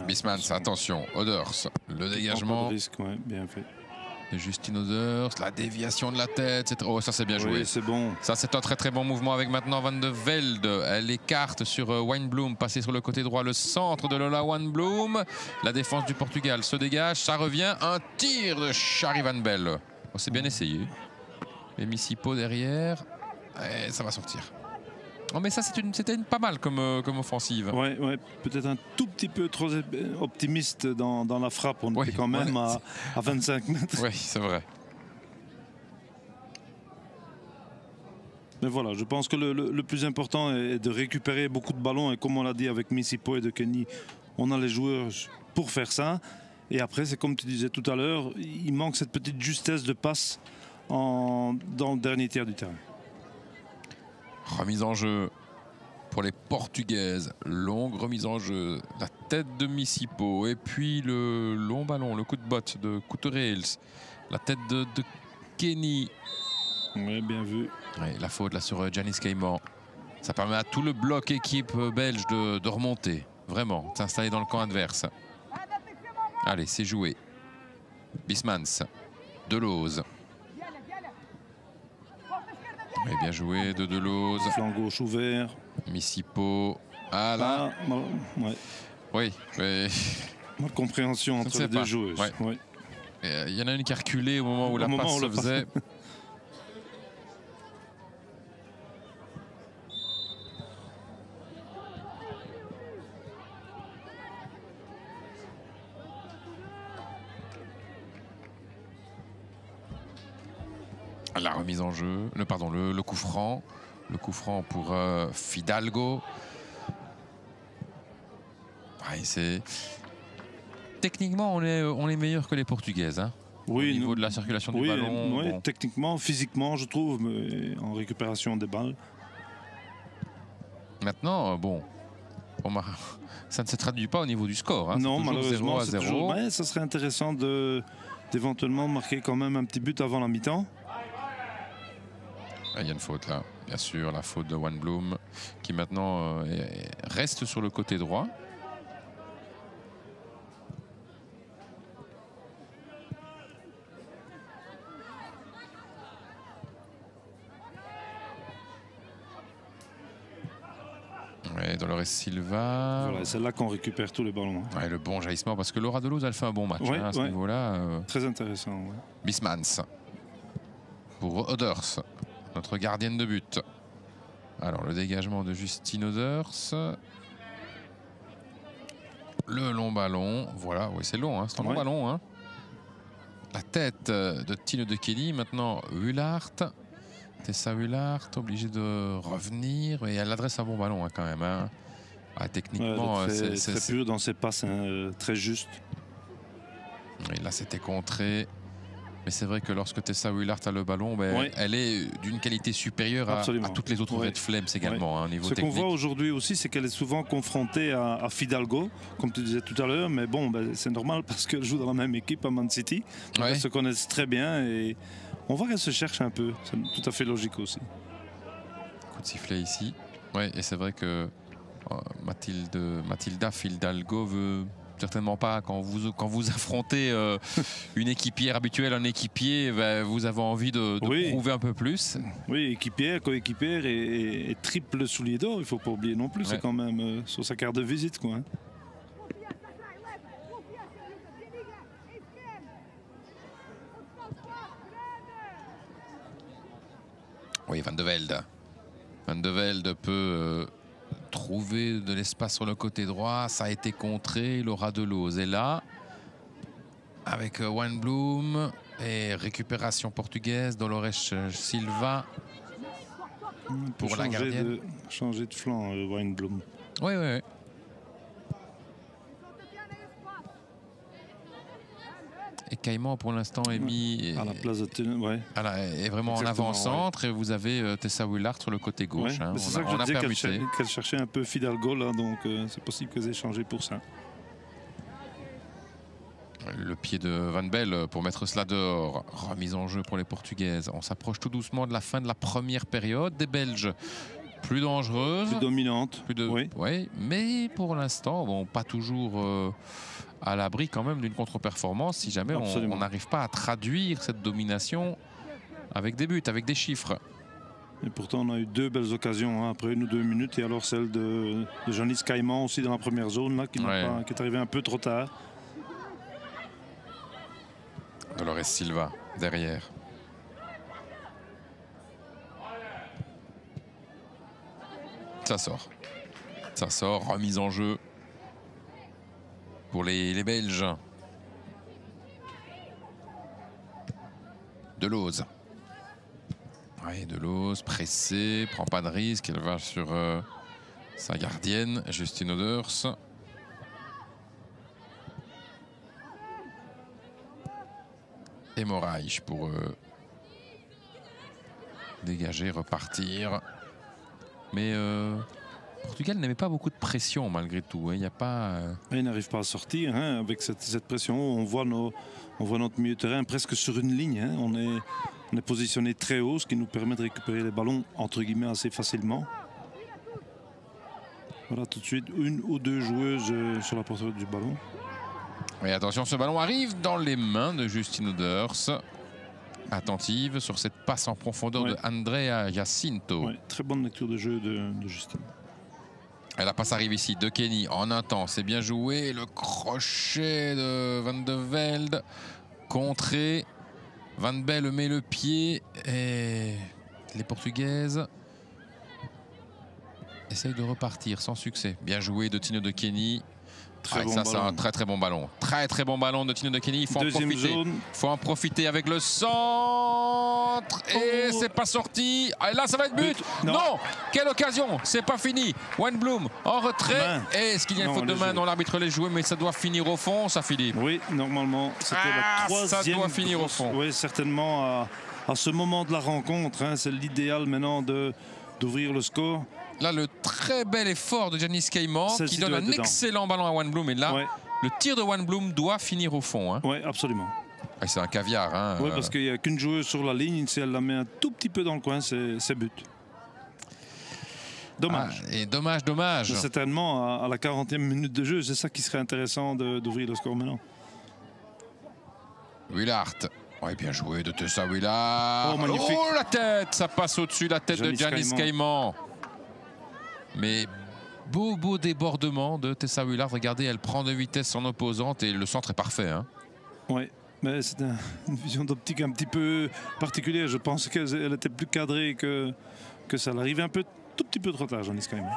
Bismans, attention, Oders, le dégagement. Pas de risque, ouais, bien fait. De Justine Oders, la déviation de la tête. Oh, ça c'est bien joué. Oui, c'est bon. Ça c'est un très bon mouvement avec maintenant Van de Velde. Elle écarte sur Juan Bloom, passé sur le côté droit, le centre de Lola Juan Bloom. La défense du Portugal se dégage, ça revient. Un tir de Shari Van Belle. Oh, c'est bien essayé. Et Missipo derrière. Et ça va sortir. Oh, mais ça, c'était pas mal comme offensive. Ouais, peut-être un tout petit peu trop optimiste dans la frappe. On était quand même à 25 mètres. Oui, c'est vrai. Mais voilà, je pense que le plus important est de récupérer beaucoup de ballons. Et comme on l'a dit avec Missipo et De Kenny, on a les joueurs pour faire ça. Et après, c'est comme tu disais tout à l'heure, il manque cette petite justesse de passe dans le dernier tiers du terrain. Remise en jeu pour les Portugaises. Longue remise en jeu. La tête de Missipo. Et puis le long ballon, le coup de botte de Couturels. La tête de Kenny. Oui, bien vu. Ouais, la faute là sur Giannis Cayman. Ça permet à tout le bloc équipe belge de remonter. Vraiment, de s'installer dans le camp adverse. Allez, c'est joué. Bismans. Delose. Et bien joué de Delose. Flanc gauche ouvert. Missipo. Ah là. Ah, ouais. Oui. Mais... Mal compréhension entre les deux joueuses. Ouais. Ouais. Il y en a une qui a reculé au moment où la passe se faisait. La remise en jeu, le coup franc. Le coup franc pour Fidalgo. Ouais, techniquement, on est meilleur que les Portugaises. Hein, oui, au niveau de la circulation du ballon. Oui, bon. techniquement, physiquement, je trouve, mais en récupération des balles. Maintenant, ça ne se traduit pas au niveau du score. Hein. Non, malheureusement, 0-0. Ouais, ça serait intéressant d'éventuellement marquer quand même un petit but avant la mi-temps. Il y a une faute là, bien sûr, la faute de Wanblum qui maintenant reste sur le côté droit. Ouais, Dolores Silva. Voilà, c'est là qu'on récupère tous les ballons. Ouais, le bon jaillissement parce que Laura Delose elle fait un bon match ouais, à ce niveau-là. Très intéressant. Ouais. Bismans pour Oders, notre gardienne de but. Alors le dégagement de Justine Oders. Le long ballon. Voilà, oui, c'est long, hein, c'est un long ballon. Hein. La tête de Tine de Kelly. Maintenant Hullart. Tessa Hullart, obligée de revenir. Et elle adresse un bon ballon hein, quand même. Hein. Ah, techniquement, c'est très pur dans ses passes, hein, très juste. Et là, c'était contré. Mais c'est vrai que lorsque Tessa Hullart a le ballon, elle est d'une qualité supérieure à toutes les autres Red Flames également, hein, au niveau technique. Ce qu'on voit aujourd'hui aussi, c'est qu'elle est souvent confrontée à Fidalgo, comme tu disais tout à l'heure. Mais bon, c'est normal parce qu'elle joue dans la même équipe à Man City. Elles se connaissent très bien et on voit qu'elle se cherche un peu. C'est tout à fait logique aussi. Coup de sifflet ici. Ouais, et c'est vrai que Mathilda Fidalgo veut certainement pas, quand vous affrontez une équipière habituelle, un équipier, vous avez envie de prouver un peu plus. Oui, équipière, coéquipière et triple soulier d'or, il ne faut pas oublier non plus, c'est quand même sur sa carte de visite. Quoi, hein. Oui, Van de Velde. Van de Velde peut trouver de l'espace sur le côté droit. Ça a été contré. Laura Delose est là. Avec Wanblum. Et récupération portugaise. Dolores Silva. Pour la gardienne. Changer de flanc, Wanblum. Oui, oui, oui. Et Cayman, pour l'instant, est mis à la place de est vraiment en avant-centre. Et vous avez Tessa Hullart sur le côté gauche. Hein. C'est ça que je disais qu'elle cherchait un peu Fidalgo, là, donc c'est possible qu'elle ait changé pour ça. Le pied de Van Belle pour mettre cela dehors. Remise en jeu pour les Portugaises. On s'approche tout doucement de la fin de la première période. Des Belges plus dangereuses. Plus dominantes. Oui, mais pour l'instant, pas toujours à l'abri quand même d'une contre-performance si jamais on n'arrive pas à traduire cette domination avec des buts, avec des chiffres. Et pourtant, on a eu deux belles occasions après 1 ou 2 minutes. Et alors celle de Giannis Cayman aussi dans la première zone, là, qui est arrivé un peu trop tard. Dolores Silva derrière. Ça sort, remise en jeu pour les Belges. Delose. Oui, Delose, pressée, prend pas de risque, elle va sur sa gardienne, Justine Oders. Et Moraes pour dégager, repartir. Mais Portugal n'avait pas beaucoup de pression malgré tout. Il n'y a pas. Il n'arrive pas à sortir hein, avec cette pression. On voit notre milieu de terrain presque sur une ligne. Hein. On est positionné très haut, ce qui nous permet de récupérer les ballons entre guillemets assez facilement. Voilà, tout de suite, une ou deux joueuses sur la porterie du ballon. Et attention, ce ballon arrive dans les mains de Justine Oders. Attentive sur cette passe en profondeur de Andrea Jacinto. Très bonne lecture de jeu de Justine. Et la passe arrive ici de Kenny en un temps. C'est bien joué. Le crochet de Van de Velde. Contré. Van Belle met le pied. Et les Portugaises essayent de repartir sans succès. Bien joué de Tino de Kenny. Très bon ça, c'est un très bon ballon. Très bon ballon de Tino de Kenny. Il faut en profiter. Il faut en profiter avec le centre. Et c'est pas sorti. Et là, ça va être but. Non. Quelle occasion. C'est pas fini. Wenblum en retrait. Est-ce qu'il y a une faute de main? Non, l'arbitre l'a joué, mais ça doit finir au fond, ça, Philippe. Oui, normalement. C'était la troisième. Ça doit finir au fond. Oui, certainement à ce moment de la rencontre. Hein, c'est l'idéal maintenant d'ouvrir le score. Là, le très bel effort de Janice Caïman qui donne un excellent ballon à Wenblum. Et là, le tir de Wenblum doit finir au fond. Hein. Oui, absolument. Et c'est un caviar. Hein. Oui, parce qu'il n'y a qu'une joueuse sur la ligne. Si elle la met un tout petit peu dans le coin, c'est but. Dommage. Et dommage. Certainement, à la 40e minute de jeu, c'est ça qui serait intéressant d'ouvrir le score maintenant. Willard. Ouais, bien joué de Tessa Willard. Oh, magnifique. Oh, la tête. Ça passe au-dessus la tête de Janice Caïman. Mais beau débordement de Tessa Willard. Regardez, elle prend de vitesse son opposante et le centre est parfait. Hein. Oui, mais c'est une vision d'optique un petit peu particulière. Je pense qu'elle était plus cadrée que ça. Elle arrivait tout petit peu trop tard, Janice Caïman.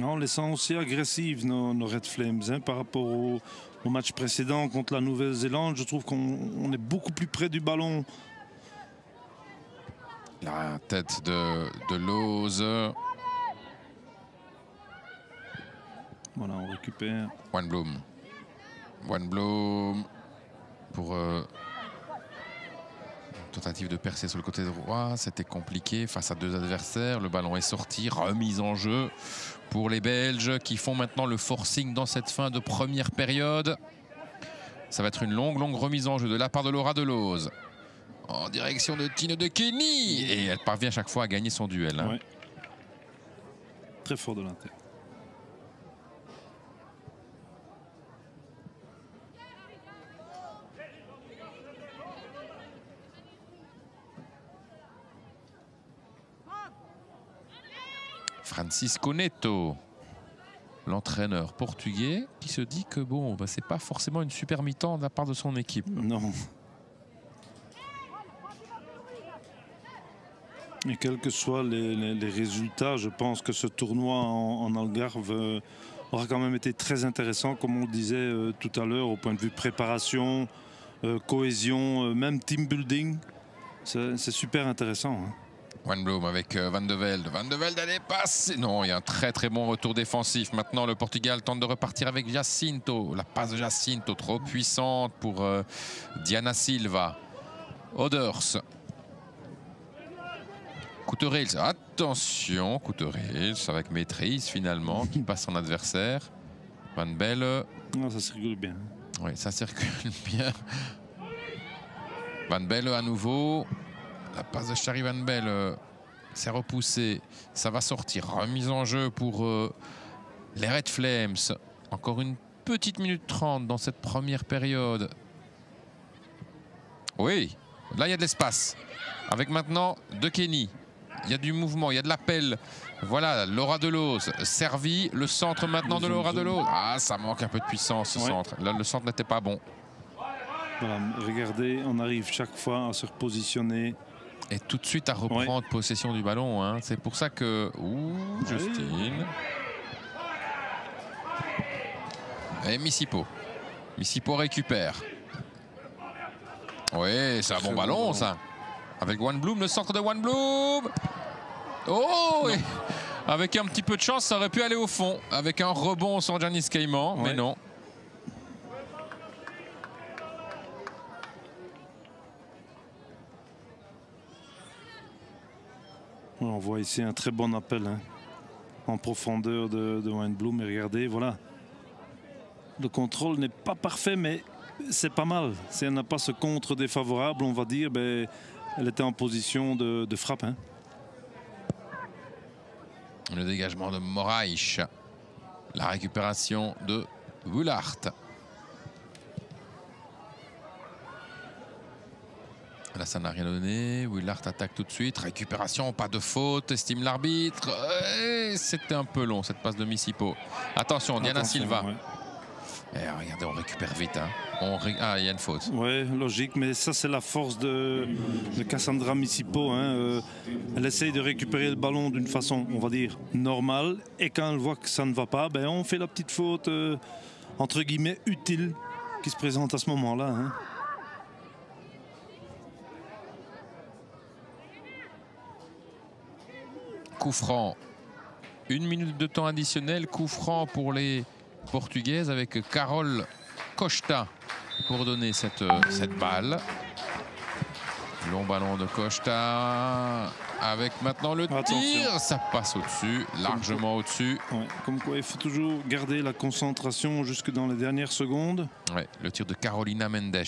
En laissant aussi agressives nos Red Flames hein, par rapport au match précédent contre la Nouvelle-Zélande. Je trouve qu'on est beaucoup plus près du ballon. La tête de Lose. Voilà, on récupère. Wenblum pour tentative de percer sur le côté droit. C'était compliqué face à deux adversaires. Le ballon est sorti, remise en jeu pour les Belges qui font maintenant le forcing dans cette fin de première période. Ça va être une longue remise en jeu de la part de Laura Delose en direction de Tino de Kenny. Et elle parvient chaque fois à gagner son duel. Hein. Ouais. Très fort de l'intérieur. Francisco Neto, l'entraîneur portugais, qui se dit que bon, c'est pas forcément une super mi-temps de la part de son équipe. Non. Et quels que soient les résultats, je pense que ce tournoi en Algarve aura quand même été très intéressant, comme on le disait tout à l'heure, au point de vue préparation, cohésion, même team building. C'est super intéressant. Hein. Wenblum avec Van de Velde. Van de Velde, elle est passée. Non, il y a un très bon retour défensif. Maintenant, le Portugal tente de repartir avec Jacinto. La passe de Jacinto, trop puissante pour Diana Silva. Oders. Couterils. Attention, Couterils avec maîtrise finalement, qui passe son adversaire. Van Belle. Non, ça circule bien. Oui, ça circule bien. Van Belle à nouveau. La passe de Shari Van Belle, c'est repoussé, ça va sortir. Remise en jeu pour les Red Flames. Encore une petite minute 30 dans cette première période. Oui, là il y a de l'espace. Avec maintenant De Kenny. Il y a du mouvement, il y a de l'appel. Voilà, Laura Delose servi. Le centre maintenant de Laura Delose. Ah, ça manque un peu de puissance ce centre. Là, le centre n'était pas bon. Voilà, regardez, on arrive chaque fois à se repositionner. Et tout de suite à reprendre possession du ballon. Hein. C'est pour ça que... Ouh, Justine. Et Missipo. Missipo récupère. Oui, c'est un bon ballon, ça. Avec Wenblum, le centre de Wenblum. Oh, avec un petit peu de chance, ça aurait pu aller au fond. Avec un rebond sur Janice Caïman, mais non. On voit ici un très bon appel hein, en profondeur de Weinblum. Et regardez, voilà. Le contrôle n'est pas parfait, mais c'est pas mal. Si elle n'a pas ce contre défavorable, on va dire, ben, elle était en position de frappe. Hein. Le dégagement de Moraes. La récupération de Wullard. Là, ça n'a rien donné. Wullard attaque tout de suite. Récupération, pas de faute, estime l'arbitre. C'était un peu long, cette passe de Misipo. Attention, Diana Silva. Ouais. Et regardez, on récupère vite. Hein. Ah, il y a une faute. Oui, logique, mais ça c'est la force de Cassandra Misipo. Hein. Elle essaye de récupérer le ballon d'une façon, on va dire, normale. Et quand elle voit que ça ne va pas, ben, on fait la petite faute, entre guillemets, utile qui se présente à ce moment-là. Hein. Coup franc. 1 minute de temps additionnel. Coup franc pour les Portugaises avec Carol Costa pour donner cette balle. Long ballon de Costa avec maintenant le tir. Ça passe au-dessus, largement au-dessus. Ouais, comme quoi il faut toujours garder la concentration jusque dans les dernières secondes. Ouais, le tir de Carolina Mendes.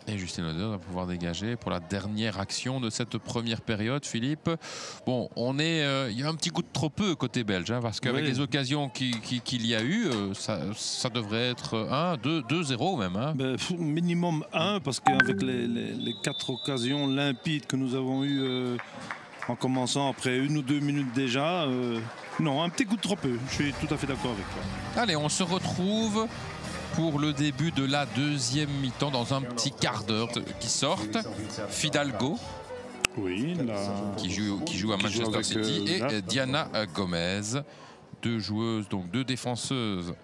Et Justin Oder va pouvoir dégager pour la dernière action de cette première période, Philippe. Bon, il y a un petit coup de trop peu côté belge, hein, parce qu'avec les occasions qu'il y a eu, ça devrait être 1, 2, 2-0 même. Hein. Ben, minimum 1, parce qu'avec les 4 occasions limpides que nous avons eues en commençant après 1 ou 2 minutes déjà, non, un petit coup de trop peu. Je suis tout à fait d'accord avec toi. Allez, on se retrouve pour le début de la deuxième mi-temps dans un petit quart d'heure qui sortent. Fidalgo, oui, qui joue à Manchester City, et Diana Gomez, deux joueuses, donc 2 défenseuses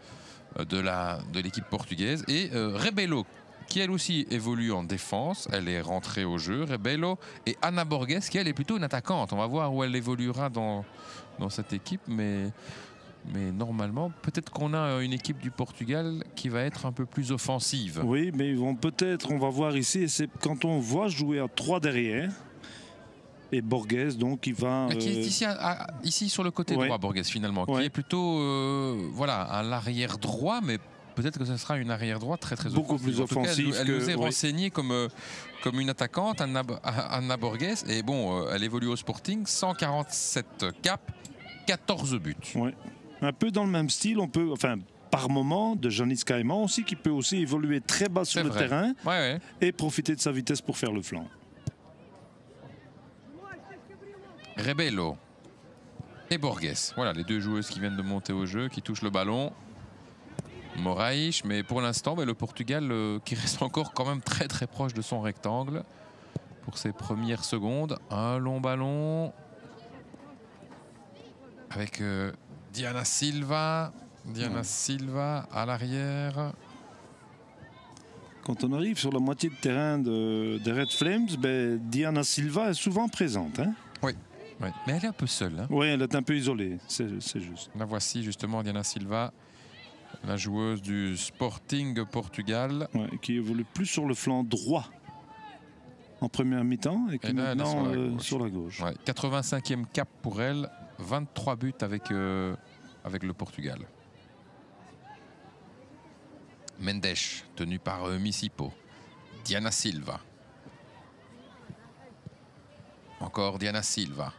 de l'équipe portugaise, et Rebelo, qui elle aussi évolue en défense. Elle est rentrée au jeu, Rebelo, et Ana Borges, qui elle est plutôt une attaquante. On va voir où elle évoluera dans cette équipe, mais normalement, peut-être qu'on a une équipe du Portugal qui va être un peu plus offensive. Oui, mais ils vont peut-être, on va voir ici, et c'est quand on voit jouer à 3 derrière, et Borges, donc, il va... Qui est ici sur le côté droit, Borges, finalement, qui est plutôt voilà, à l'arrière droit, mais peut-être que ce sera une arrière droit très beaucoup plus offensive. Elle nous est renseignée comme une attaquante, Anna Borges, et bon, elle évolue au Sporting, 147 caps, 14 buts. Ouais. Un peu dans le même style, on peut, enfin, par moment, de Janis Caïman aussi, qui peut aussi évoluer très bas sur le terrain et profiter de sa vitesse pour faire le flanc. Rebelo et Borges, voilà les 2 joueuses qui viennent de monter au jeu, qui touchent le ballon. Moraes, mais pour l'instant, le Portugal qui reste encore quand même très très proche de son rectangle pour ses premières secondes. Un long ballon avec Diana Silva à l'arrière. Quand on arrive sur la moitié de terrain des Red Flames, ben, Diana Silva est souvent présente. Hein. Oui, mais elle est un peu seule. Hein. Oui, elle est un peu isolée, c'est juste. La voici justement, Diana Silva, la joueuse du Sporting Portugal. Ouais, qui évolue plus sur le flanc droit en première mi-temps et qui maintenant sur la gauche. Ouais, 85e cap pour elle, 23 buts avec le Portugal. Mendes, tenu par Misipo. Diana Silva. Encore Diana Silva.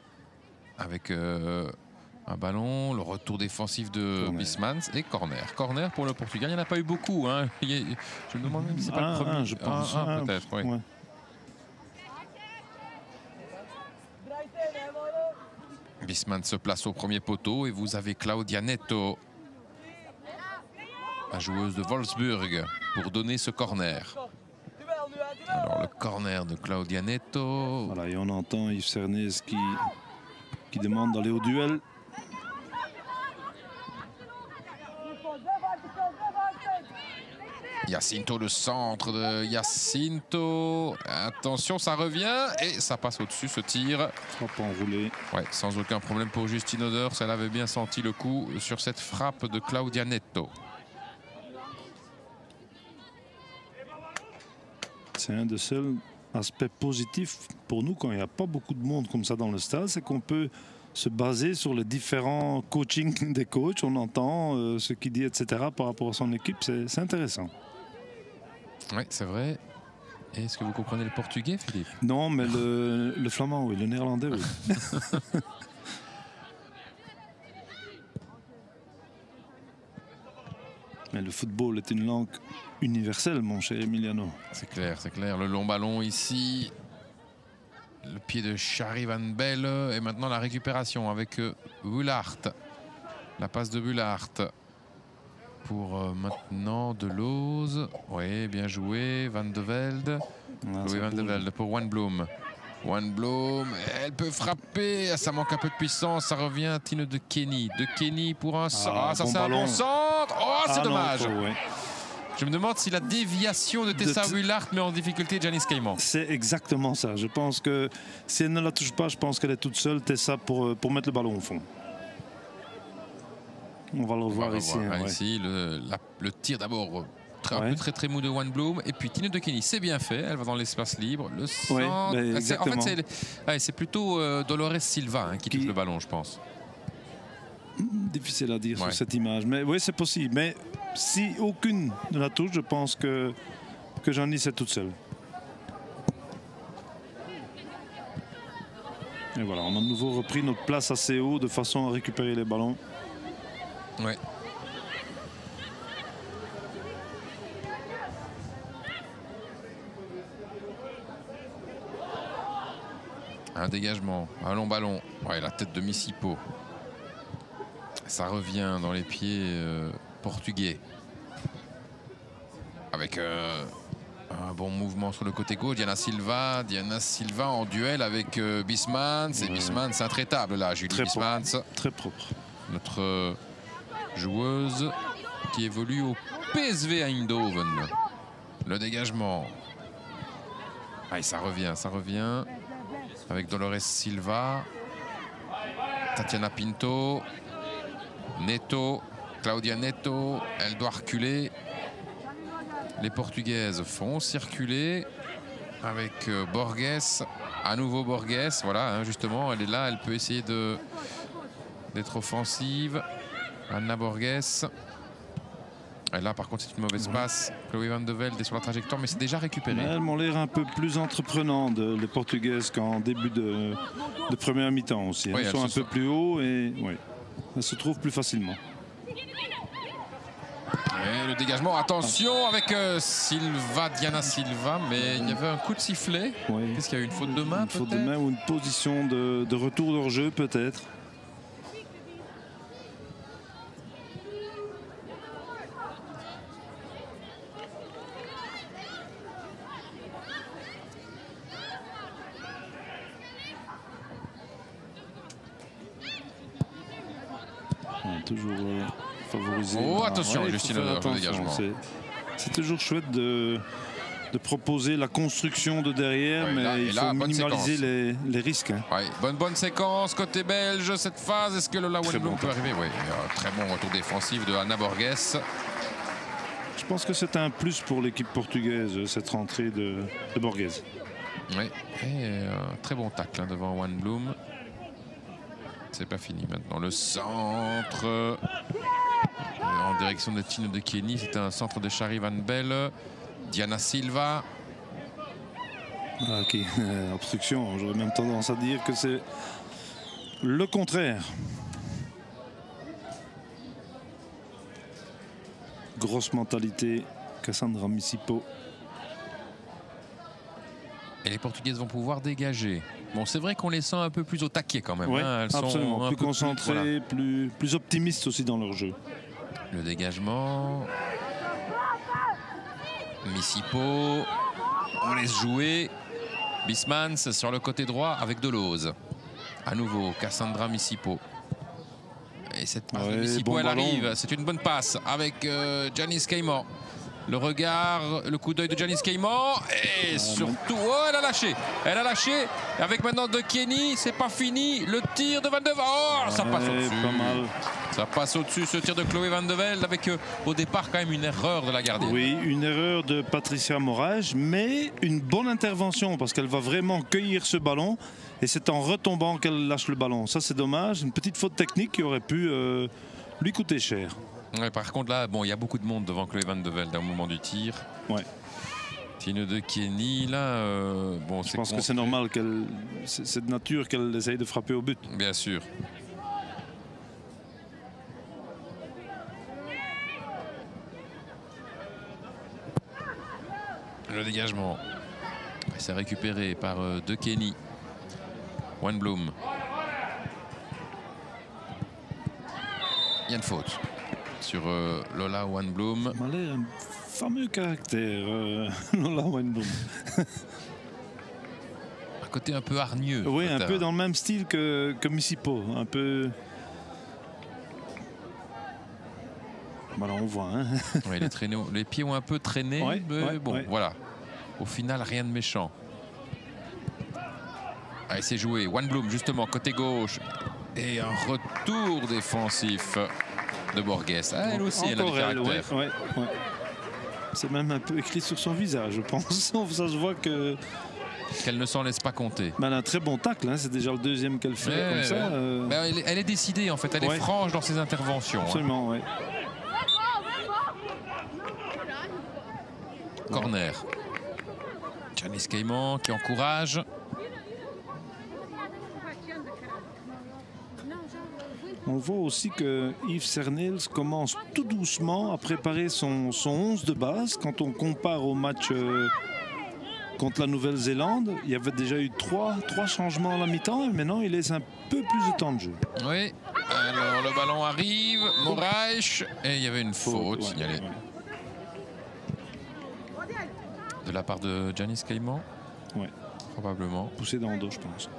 Avec un ballon, le retour défensif de Bismans et corner. Corner pour le Portugal. Il n'y en a pas eu beaucoup. Hein. Je me demande même si c'est pas le premier. Je pense. Peut-être, oui. Ouais. Bisman se place au premier poteau et vous avez Claudia Neto, la joueuse de Wolfsburg, pour donner ce corner. Alors le corner de Claudia Neto. Voilà, et on entend Yves Cernez qui demande d'aller au duel. Jacinto, le centre de Jacinto. Attention, ça revient et ça passe au-dessus, ce tir. Frappe enroulée. Ouais, sans aucun problème pour Justine Oder. Elle avait bien senti le coup sur cette frappe de Claudia Neto. C'est un des seuls aspects positifs pour nous quand il n'y a pas beaucoup de monde comme ça dans le stade, c'est qu'on peut se baser sur les différents coachings des coachs. On entend ce qu'il dit, etc. par rapport à son équipe. C'est intéressant. Oui, c'est vrai. Et est-ce que vous comprenez le portugais, Philippe? Non, mais le flamand, oui. Le néerlandais, oui. Mais le football est une langue universelle, mon cher Emiliano. C'est clair, c'est clair. Le long ballon ici. Le pied de Shari Van Belle. Et maintenant la récupération avec Bullard. La passe de Bullard. Pour maintenant Deleuze. Oui, bien joué. Van de Velde. Louis Van de Velde pour Wijnaldum. Wijnaldum, elle peut frapper. Ça manque un peu de puissance. Ça revient à Tine de Kenny. De Kenny pour un... ça c'est un bon centre. Oh, c'est dommage. Non, ouais. Je me demande si la déviation de Tessa Bullard met en difficulté Janice Caïman. C'est exactement ça. Je pense que si elle ne la touche pas, je pense qu'elle est toute seule, Tessa, pour mettre le ballon au fond. On va le revoir ici. Hein, ici, le tir d'abord un peu très mou de Wijnaldum. Et puis Tine de Kenny, c'est bien fait. Elle va dans l'espace libre. Le centre. Ouais, en fait, c'est plutôt Dolores Silva qui touche le ballon, je pense. Difficile à dire sur cette image. Mais oui, c'est possible. Mais si aucune ne la touche, je pense que Janice est toute seule. Et voilà, on a de nouveau repris notre place assez haut de façon à récupérer les ballons. Ouais. Un dégagement, un long ballon. Ouais, la tête de Missipo. Ça revient dans les pieds portugais. Avec un bon mouvement sur le côté gauche. Diana Silva en duel avec Bismans. Et Bismans, c'est intraitable là, Julie Bismans. Très propre. Notre joueuse qui évolue au PSV Eindhoven. Le dégagement. Ah, ça revient. Avec Dolores Silva. Tatiana Pinto. Neto. Claudia Neto. Elle doit reculer. Les Portugaises font circuler avec Borges. À nouveau Borges. Voilà, hein, justement, elle est là. Elle peut essayer d'être offensive. Anna Borges. Et là, par contre, c'est une mauvaise passe. Chloé Van de Velde est sur la trajectoire, mais c'est déjà récupéré. Elles m'ont l'air un peu plus entreprenantes, les Portugaises, qu'en début de première mi-temps aussi. Elles sont un peu plus haut et elles se trouvent plus facilement. Et le dégagement, attention avec Diana Silva, mais il y avait un coup de sifflet. Qu'est-ce qu'il y a eu, une faute de main? Une faute de main ou une position de retour hors jeu peut-être. Toujours favorisé. Oh, attention, Justine Odeur, le dégagement. C'est toujours chouette de proposer la construction de derrière, mais il faut minimaliser les risques. Hein. Bonne séquence côté belge cette phase. Est-ce que Lola Wijnaldum peut arriver? Oui, très bon retour défensif de Anna Borges. Je pense que c'est un plus pour l'équipe portugaise, cette rentrée de Borges. Oui, et très bon tacle devant Wijnaldum. C'est pas fini maintenant. Le centre en direction de Tine de Kenny. C'était un centre de Shari Van Belle. Diana Silva. Ok, obstruction. J'aurais même tendance à dire que c'est le contraire. Grosse mentalité, Cassandra Missipo. Et les Portugaises vont pouvoir dégager. Bon, c'est vrai qu'on les sent un peu plus au taquet quand même. Ouais, hein. Elles absolument. sont plus concentrées, plus optimistes aussi dans leur jeu. Le dégagement. Missipo. On laisse jouer. Bismans sur le côté droit avec Deleuze. À nouveau, Cassandra Missipo. Et cette passe de Missipo, elle arrive. C'est une bonne passe avec Janice Caïman. Le regard, le coup d'œil de Janice Cayman. Et surtout, oh, elle a lâché. Elle a lâché. Avec maintenant de Kenny, c'est pas fini. Le tir de Van de Velde. Oh, ça passe au-dessus. Pas mal. Ça passe au-dessus, ce tir de Chloé Van de Velde, avec au départ quand même une erreur de la gardienne. Oui, une erreur de Patricia Moraes, mais une bonne intervention parce qu'elle va vraiment cueillir ce ballon. Et c'est en retombant qu'elle lâche le ballon. Ça, c'est dommage. Une petite faute technique qui aurait pu lui coûter cher. Ouais, par contre, là, bon, il y a beaucoup de monde devant Chloé Van de Velde au moment du tir. Ouais. Tine de Kenny, là, bon, je pense que c'est normal qu'elle, c'est de nature qu'elle essaye de frapper au but. Bien sûr. Le dégagement. C'est récupéré par De Kenny. Wanblom. Il y a une faute sur Lola Wanblom. Elle a un fameux caractère, Lola Wanblom. Un côté un peu hargneux. Oui, un peu dans le même style que Missipo. Un peu. Voilà, on voit. Hein. Oui, les pieds ont un peu traîné. Ouais, mais ouais, bon, ouais. Voilà. Au final, rien de méchant. Allez, c'est joué. Wanblom, justement, côté gauche. Et un retour défensif de Borges. Ah, elle aussi, elle a du caractère. Ouais. C'est même un peu écrit sur son visage, je pense. Ça se voit que... Qu'elle ne s'en laisse pas compter. Mais elle a un très bon tacle, hein. C'est déjà le deuxième qu'elle fait comme ça. Elle est décidée, en fait. Elle est franche dans ses interventions. Absolument, oui. Corner. Janice Cayman qui encourage. On voit aussi que Yves Cernels commence tout doucement à préparer son 11 de base. Quand on compare au match contre la Nouvelle-Zélande, il y avait déjà eu trois changements à la mi-temps et maintenant il laisse un peu plus de temps de jeu. Oui, alors le ballon arrive, Moraes, et il y avait une faute signalée. De la part de Janice Cayman. Ouais. Probablement. Poussé dans le dos, je pense.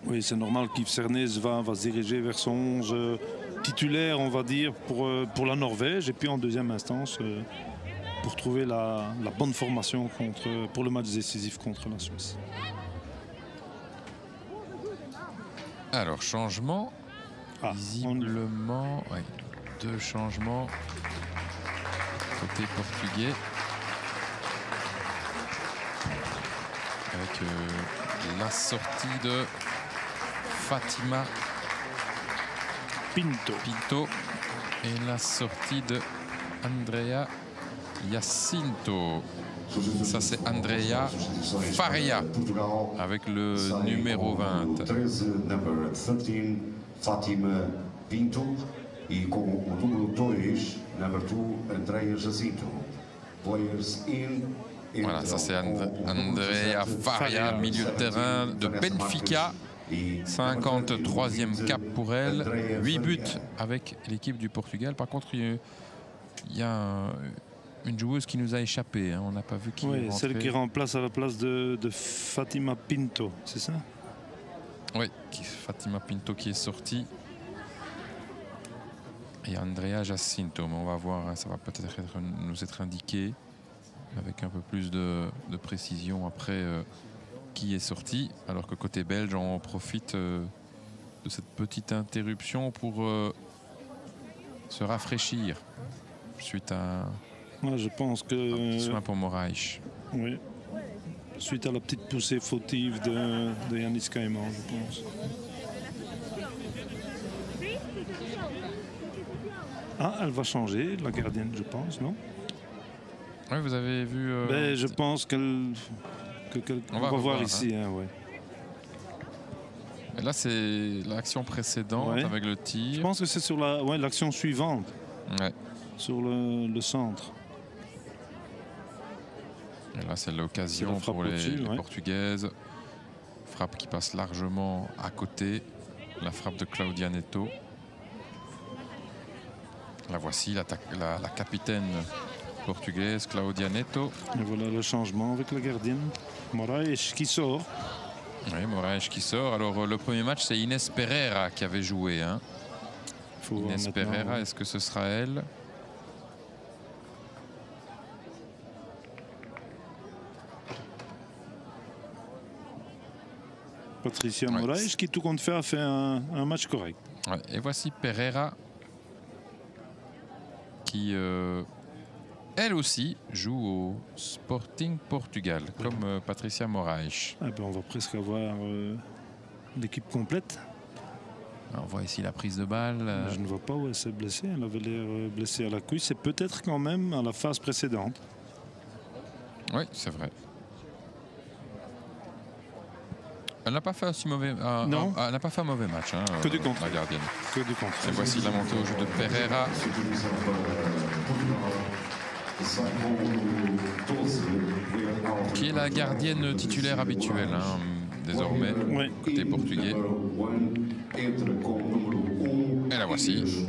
Oui, c'est normal qu'Yves Cernels va se diriger vers son 11 titulaire, on va dire, pour la Norvège. Et puis en deuxième instance, pour trouver la bonne formation pour le match décisif contre la Suisse. Alors, changement. Visiblement, ouais, 2 changements. Côté portugais. Avec la sortie de Fatima Pinto et la sortie de Andrea Jacinto. Ça, c'est Andrea Faria avec le numéro 20. 13, number 13, Fatima Pinto. E com o número 2, number 2, Andrea Jacinto. Players in. Voilà, ça c'est Andrea Faria, milieu de terrain de Benfica. 53e cap pour elle. 8 buts avec l'équipe du Portugal. Par contre, il y a une joueuse qui nous a échappé. Hein. On n'a pas vu qui est rentrée. Celle qui remplace à la place de Fatima Pinto, c'est ça? Oui, Fatima Pinto qui est sortie. Et Andrea Jacinto, mais on va voir, hein, ça va peut-être nous être indiqué avec un peu plus de précision après qui est sorti. Alors que côté belge, on profite de cette petite interruption pour se rafraîchir suite à je pense que un petit soin pour Moraes. Oui, suite à la petite poussée fautive de Janice Cayman, je pense. Ah, elle va changer, la gardienne, je pense, non? Oui, vous avez vu... je pense qu'on va voir ici. Hein, ouais. Et là, c'est l'action précédente avec le tir. Je pense que c'est sur l'action suivante, sur le centre. Et là, c'est l'occasion pour les Portugaises. Frappe qui passe largement à côté. La frappe de Claudia Neto. La voici, la capitaine portugaise, Claudia Neto. Et voilà le changement avec la gardienne. Moraes qui sort. Oui, Moraes qui sort. Alors, le premier match, c'est Inès Pereira qui avait joué. Hein. Faut voir Inès maintenant. Pereira, est-ce que ce sera elle? Patricia Ouais. Moraes, qui tout compte fait a fait un match correct. Ouais, et voici Pereira qui, elle aussi, joue au Sporting Portugal, comme Patricia Moraes. Ah ben, on va presque avoir l'équipe complète. On voit ici la prise de balle. Je ne vois pas où elle s'est blessée. Elle avait l'air blessée à la cuisse. C'est peut-être quand même à la phase précédente. Oui, c'est vrai. Elle n'a pas fait aussi mauvais. Non. Elle n'a pas fait un mauvais match. Hein, Que du contre. la gardienne. Que du contre. Et voici la montée au jeu de Pereira. Qui est la gardienne titulaire habituelle, hein, désormais, Oui. côté portugais. Et la voici.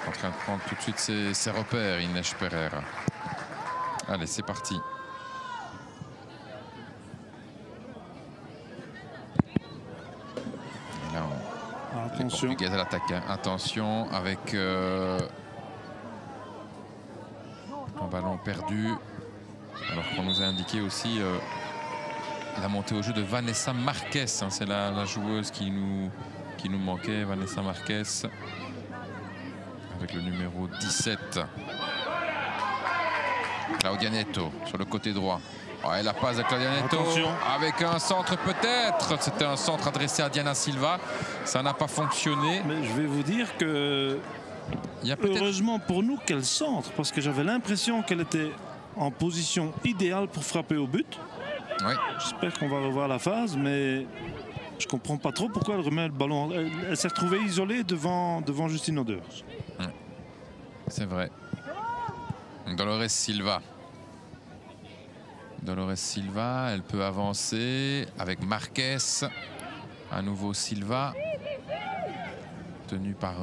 En train de prendre tout de suite ses repères, Inès Pereira. Allez, c'est parti. Et là, les Attention. Portugaises à l'attaque. Hein. Attention avec un ballon perdu. Alors qu'on nous a indiqué aussi la montée au jeu de Vanessa Marquez. Hein. C'est la joueuse qui nous manquait, Vanessa Marquez. Avec le numéro 17. Claudia Neto sur le côté droit. Oh, et la passe de Claudia Neto. Attention. Avec un centre peut-être. C'était un centre adressé à Diana Silva. Ça n'a pas fonctionné. Mais je vais vous dire que Il y a peut-être... heureusement pour nous qu'elle centre, parce que j'avais l'impression qu'elle était en position idéale pour frapper au but. Oui. J'espère qu'on va revoir la phase, mais je comprends pas trop pourquoi elle remet le ballon. Elle s'est retrouvée isolée devant Justine Odeurs. C'est vrai. Dolores Silva. Dolores Silva, elle peut avancer avec Marquez. À nouveau Silva. Tenu par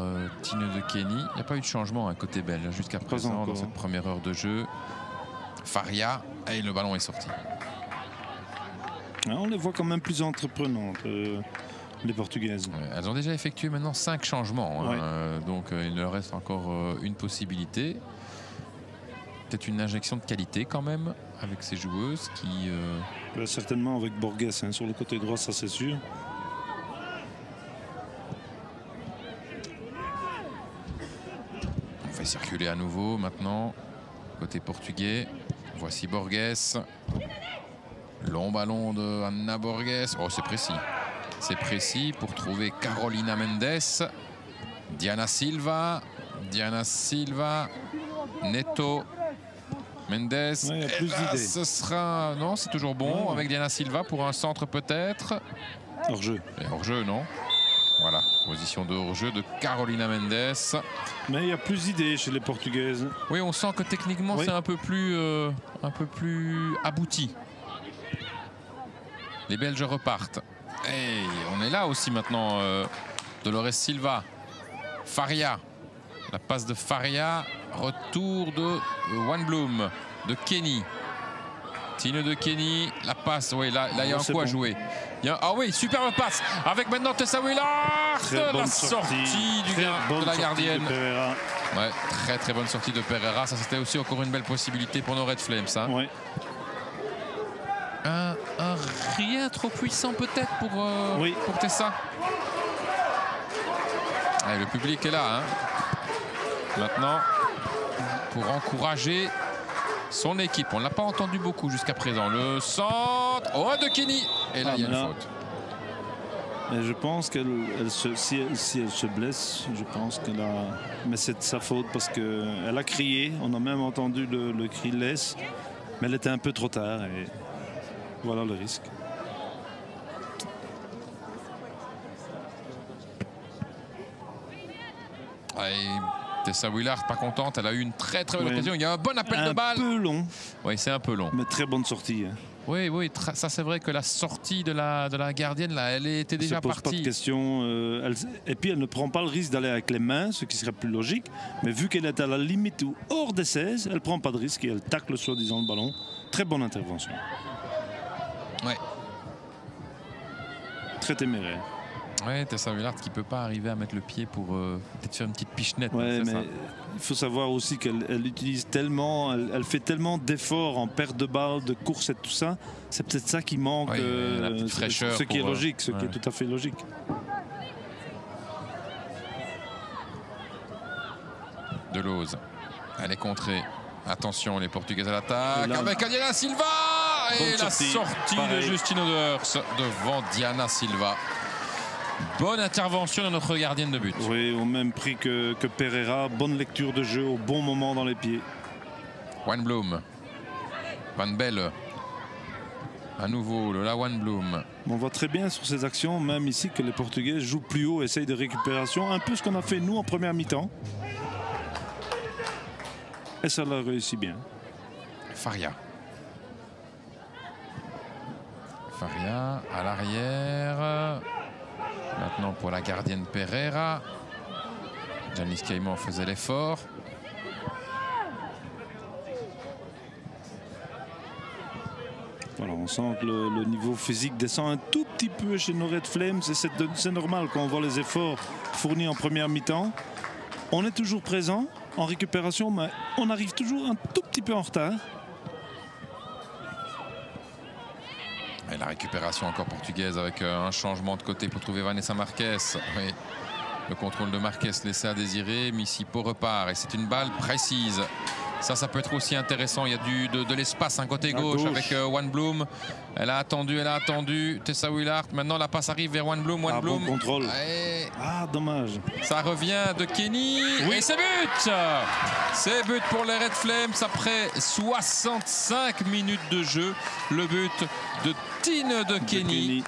Tine de Kenny. Il n'y a pas eu de changement à côté belge jusqu'à présent dans cette première heure de jeu. Faria, et le ballon est sorti. On les voit quand même plus entreprenantes, les Portugaises. Ouais, elles ont déjà effectué maintenant 5 changements. Hein, Ouais. donc il leur reste encore une possibilité. Peut-être une injection de qualité quand même avec ces joueuses qui... Certainement avec Borges hein, sur le côté droit, ça c'est sûr. On fait circuler à nouveau maintenant. Côté portugais. Voici Borges. Long ballon de Anna Borges. Oh, c'est précis. C'est précis pour trouver Carolina Mendes. Diana Silva. Diana Silva. Neto. Mendes. Ouais, y a plus d'idées. Ce sera... Non, c'est toujours bon Ouais. avec Diana Silva pour un centre peut-être. Hors-jeu. Et hors-jeu, non? Voilà. Position de hors-jeu de Carolina Mendes. Mais il y a plus d'idées chez les Portugaises. Oui, on sent que techniquement, Oui. c'est un peu plus abouti. Les Belges repartent. Et on est là aussi maintenant. Dolores Silva. Faria. La passe de Faria. Retour de Wanblum. De Kenny. Tine de Kenny. La passe. Oui, là il y a un c'est coup à bon. jouer. Ah oui, superbe passe. Avec maintenant Tessa Willard. Très bonne La sortie de la gardienne. De Pereira. Ouais, très bonne sortie de Pereira. Ça, c'était aussi encore une belle possibilité pour nos Red Flames. Hein. Ouais. Un rien trop puissant peut-être pour Tessa. Allez, le public est là. Hein. Maintenant, pour encourager son équipe. On ne l'a pas entendu beaucoup jusqu'à présent. Le centre. Oh, de Kenny. Et là, il y a une faute. Et je pense si elle se blesse, je pense qu'elle a... Mais c'est de sa faute parce qu'elle a crié. On a même entendu le cri laisse. Mais elle était un peu trop tard. Et voilà le risque. Et Tessa Willard, pas contente. Elle a eu une très belle occasion. Il y a un bon appel de balle. Un peu long. Oui, c'est un peu long. Mais très bonne sortie. Hein. Oui, ça c'est vrai que la sortie de la gardienne, là, elle était déjà Elle ne se pose pas de partie. questions. Et puis elle ne prend pas le risque d'aller avec les mains, ce qui serait plus logique. Mais vu qu'elle est à la limite ou hors des 16, elle ne prend pas de risque et elle tacle soi-disant le ballon. Très bonne intervention. Ouais. Très téméraire. Ouais, Tessa Willard qui peut pas arriver à mettre le pied pour peut-être faire une petite pichenette. Ouais, mais ça. il faut savoir aussi qu'elle utilise tellement, elle fait tellement d'efforts en perte de balle, de course et tout ça. C'est peut-être ça qui manque. Oui, la petite fraîcheur ce qui est pour, logique, ce qui est tout à fait logique. Deleuze, elle est contrée. Attention, les Portugaises à l'attaque avec Diana Silva et la sortie de Justine Odeurs devant Diana Silva. Bonne intervention de notre gardienne de but. Oui, au même prix que Pereira. Bonne lecture de jeu au bon moment dans les pieds. Wijnblum, Van Belle, à nouveau le Wijnblum. On voit très bien sur ces actions, même ici, que les Portugais jouent plus haut, essayent de récupération. Un peu ce qu'on a fait nous en première mi-temps. Et ça l'a réussi bien. Faria. Faria à l'arrière. Maintenant pour la gardienne Pereira. Janice Caïman faisait l'effort. Voilà, on sent que le niveau physique descend un tout petit peu chez nos Red Flames. C'est normal quand on voit les efforts fournis en première mi-temps. On est toujours présent en récupération, mais on arrive toujours un tout petit peu en retard. Et la récupération encore portugaise avec un changement de côté pour trouver Vanessa Marquez. Oui. Le contrôle de Marquez laissé à désirer. Missipo repart et c'est une balle précise. Ça peut être aussi intéressant. Il y a de l'espace, côté gauche avec Wijnblum. Elle a attendu. Tessa Willard. Maintenant, la passe arrive vers Wijnblum. Bon contrôle. Et dommage. ça revient de Kenny. Oui. Et c'est but. C'est but pour les Red Flames après 65 minutes de jeu. Le but de Tine de Kenny.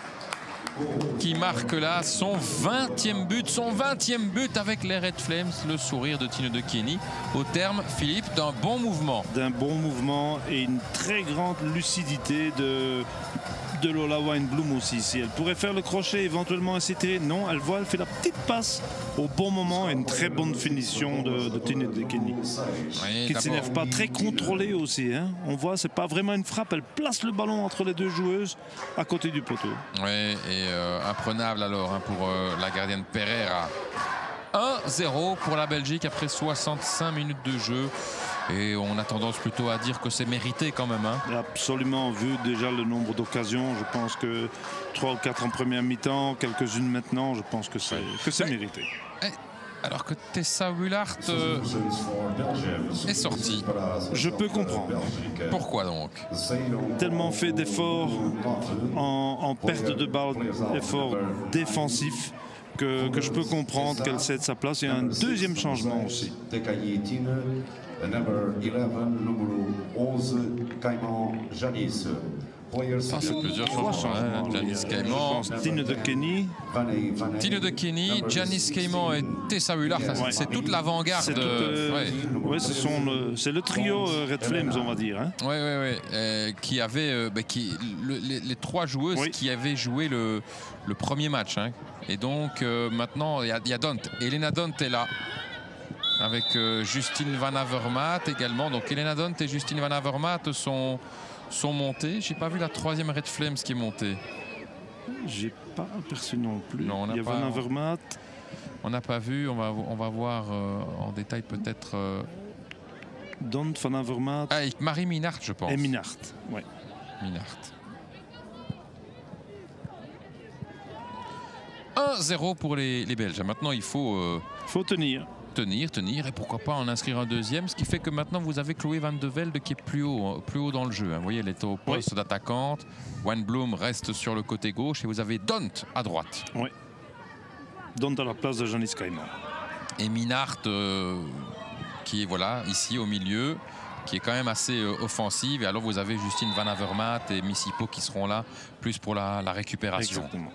Qui marque là son 20e but avec les Red Flames. Le sourire de Tine de Kenny au terme, Philippe, d'un bon mouvement. D'un bon mouvement et une très grande lucidité de Lola Wijnblum aussi. Si elle pourrait faire le crochet, éventuellement inciter, non, elle fait la petite passe au bon moment et une très bonne finition de Tine de Kenny. Oui, qui ne s'énerve pas, très contrôlée aussi. Hein. On voit, c'est pas vraiment une frappe, elle place le ballon entre les deux joueuses à côté du poteau. Oui, et imprenable alors pour la gardienne Pereira. 1-0 pour la Belgique après 65 minutes de jeu. Et on a tendance plutôt à dire que c'est mérité quand même. Absolument, vu déjà le nombre d'occasions, je pense que 3 ou 4 en première mi-temps, quelques-unes maintenant, je pense que c'est mérité. Alors que Tessa Willard est sortie. Je peux comprendre. Pourquoi donc? Tellement fait d'efforts en perte de balle, efforts défensifs, que je peux comprendre qu'elle cède sa place. Il y a un deuxième changement aussi. Number 11, numéro 11, Caïman Janice. Ça, c'est plusieurs changements. Janice Caïman. Tine de Kenny. Janice Caïman et Tessa Willard. C'est toute l'avant-garde. C'est le trio Red Flames, on va dire. Hein. Oui. Qui avait les 3 joueuses qui avaient joué le premier match. Hein. Et donc maintenant, il y a Dont. Elena Dont est là. Avec Justine Van Avermaet également. Donc Elena Dont et Justine Van Avermaet sont montées. J'ai pas vu la 3e Red Flames qui est montée. J'ai pas aperçu non plus. Non, il y a Van Avermaet. On n'a pas vu. On va voir en détail peut-être. Dont, Van Avermaet. Marie Minart, je pense. Et Minart, oui. Minart. 1-0 pour les Belges. Maintenant, il faut tenir. Et pourquoi pas en inscrire un deuxième, ce qui fait que maintenant vous avez Chloé Van de Velde qui est plus haut dans le jeu. Vous voyez, elle est au poste d'attaquante. Wijnblum reste sur le côté gauche et vous avez Dont à droite. Oui. Dont à la place de Janice Caïman. Et Minart qui est ici au milieu, qui est quand même assez offensive. Et alors vous avez Justine Van Avermaet et Missipo qui seront là plus pour la récupération. Exactement.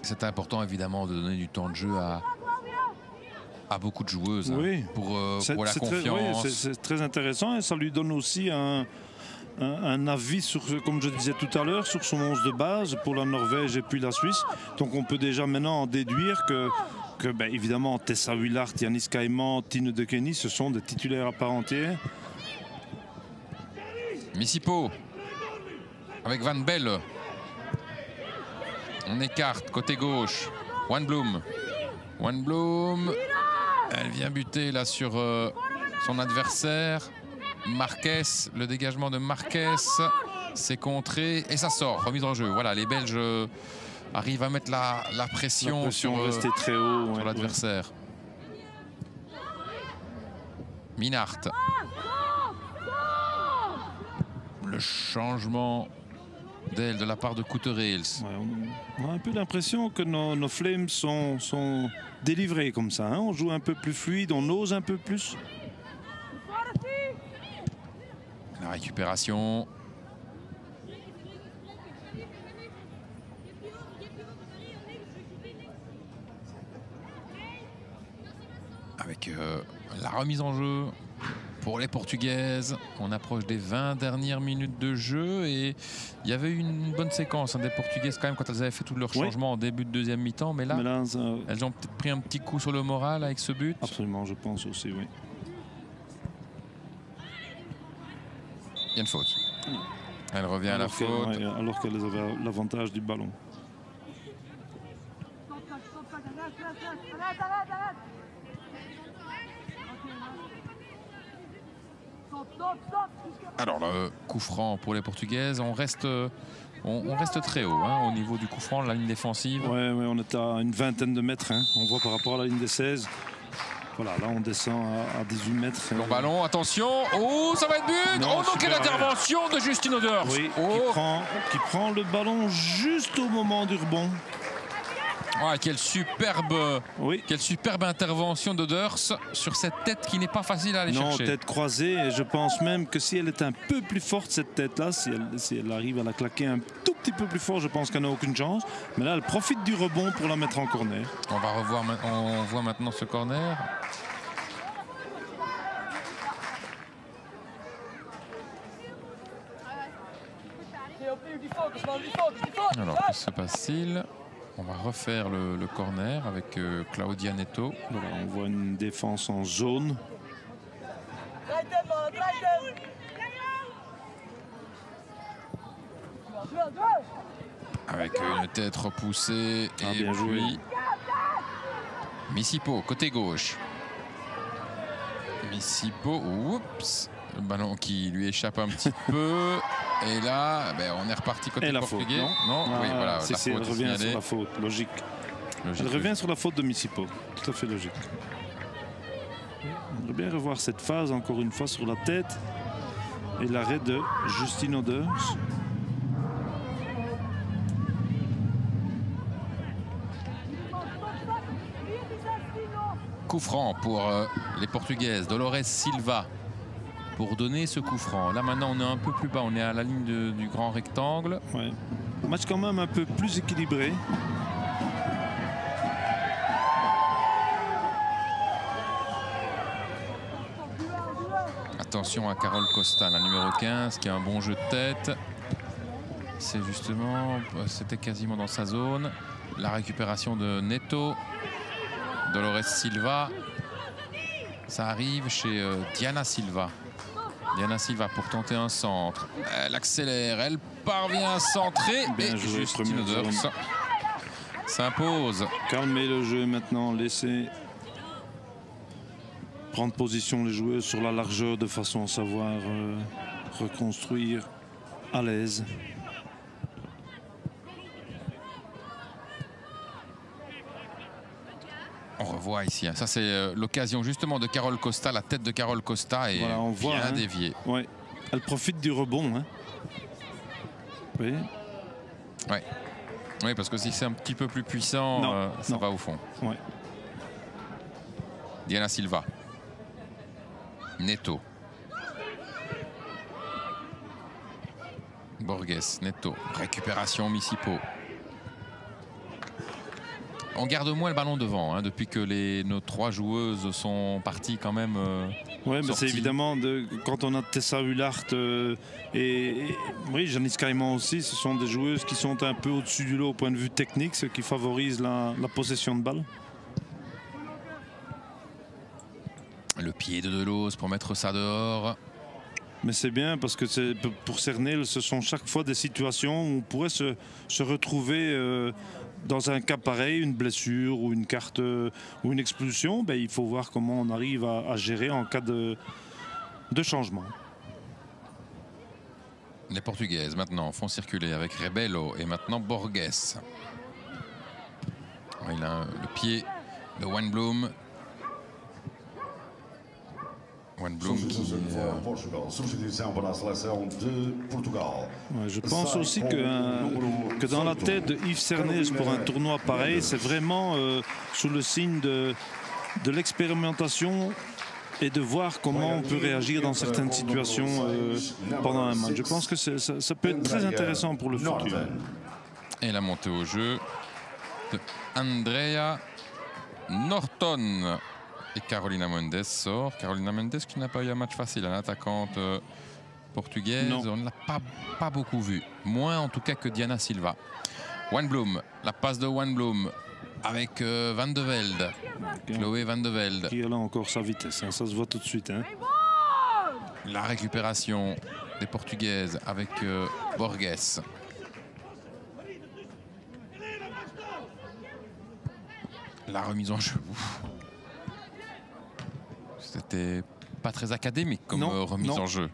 C'est important évidemment de donner du temps de jeu à beaucoup de joueuses pour la confiance. C'est très intéressant et ça lui donne aussi un avis sur, comme je disais tout à l'heure, sur son 11 de base pour la Norvège et puis la Suisse. Donc on peut déjà maintenant en déduire que évidemment Tessa Willard, Janice Caïman, Tine de Kenny, ce sont des titulaires à part entière. Missipo avec Van Belle. On écarte côté gauche. Wanblum. Wanblum. Elle vient buter là sur son adversaire. Marquez, le dégagement de Marquez. C'est contré et ça sort. Remise en jeu. Voilà, les Belges arrivent à mettre la pression sur très haut sur l'adversaire. Minart. Le changement d'aile de la part de Couterils. Ouais, on a un peu l'impression que nos Flames sont délivrés comme ça. Hein. On joue un peu plus fluide, on ose un peu plus. La récupération. Avec la remise en jeu pour les Portugaises. On approche des 20 dernières minutes de jeu et il y avait eu une bonne séquence des Portugaises quand même quand elles avaient fait tous leurs changements en début de deuxième mi-temps. Mais là elles ont peut-être pris un petit coup sur le moral avec ce but. Absolument, je pense aussi, oui. Il y a une faute. Elle revient à la faute. Alors qu'elles avaient l'avantage du ballon. Alors le coup franc pour les Portugaises, on reste très haut au niveau du coup franc, la ligne défensive. Oui, on est à une vingtaine de mètres. On voit par rapport à la ligne des 16. Voilà, là on descend à 18 mètres. Long ballon, attention. Oh, ça va être but. Non, donc quelle intervention de Justin Oders. Oui, qui prend le ballon juste au moment du rebond. Ouais, quelle superbe intervention d'Oders sur cette tête qui n'est pas facile à aller chercher. Non, tête croisée. Et je pense même que si elle est un peu plus forte, cette tête-là, si elle arrive à la claquer un tout petit peu plus fort, je pense qu'elle n'a aucune chance. Mais là, elle profite du rebond pour la mettre en corner. On va revoir, on voit maintenant ce corner. Alors, que se passe-t-il ? On va refaire le corner avec Claudia Neto. Voilà, on voit une défense en zone. Avec une tête repoussée et bien joué. Missipo, côté gauche. Missipo, oups, le ballon qui lui échappe un petit peu. Et là, on est reparti côté portugais. Faute, non, oui, voilà, elle revient sur la faute, logique. Elle revient sur la faute de Missipo, tout à fait logique. On devrait bien revoir cette phase encore une fois sur la tête et l'arrêt de Justin Oders. Coup franc pour les Portugaises. Dolores Silva pour donner ce coup franc. Là maintenant on est un peu plus bas, on est à la ligne du grand rectangle. Ouais. Match quand même un peu plus équilibré. Attention à Carole Costa, la numéro 15, qui a un bon jeu de tête. C'est justement, c'était quasiment dans sa zone. La récupération de Neto. Dolores Silva. Ça arrive chez Diana Silva. Diana Silva pour tenter un centre. Elle accélère, elle parvient à centrer. Bien et joué, Justine Oders s'impose. Calmez le jeu maintenant, laissez prendre position les joueuses sur la largeur de façon à savoir reconstruire à l'aise. On revoit ici, ça c'est l'occasion justement de Carole Costa, la tête de Carole Costa est voilà, on voit, bien déviée. Ouais. Elle profite du rebond. Oui. Ouais. Oui, parce que si c'est un petit peu plus puissant, ça va au fond. Ouais. Diana Silva. Neto. Borges, Neto. Récupération Missipo. On garde moins le ballon devant depuis que nos 3 joueuses sont parties quand même. Oui, mais c'est évidemment quand on a Tessa Hullart et oui, Janice Caïman aussi, ce sont des joueuses qui sont un peu au-dessus du lot au point de vue technique, ce qui favorise la possession de balle. Le pied de Delos pour mettre ça dehors. Mais c'est bien parce que pour Cernel, ce sont chaque fois des situations où on pourrait se retrouver dans un cas pareil, une blessure ou une carte ou une expulsion. Ben, il faut voir comment on arrive à gérer en cas de changement. Les Portugaises maintenant font circuler avec Rebelo et maintenant Borges. Il a le pied de Wijnaldum. Wijnaldum qui... Ouais, je pense aussi que dans la tête de Yves Cernel pour un tournoi pareil, c'est vraiment sous le signe de l'expérimentation et de voir comment on peut réagir dans certaines situations pendant un match. Je pense que ça peut être très intéressant pour le futur. Et la montée au jeu de Andrea Norton. Et Carolina Mendes sort. Carolina Mendes qui n'a pas eu un match facile, une attaquante portugaise. Non. On ne l'a pas beaucoup vu. Moins en tout cas que Diana Silva. Wijnaldum, la passe de Wijnaldum avec Van de Velde. Chloé Van de Velde. Qui a là encore sa vitesse, hein, ça se voit tout de suite. Hein. La récupération des Portugaises avec Borges. La remise en jeu. C'était pas très académique comme remise en jeu.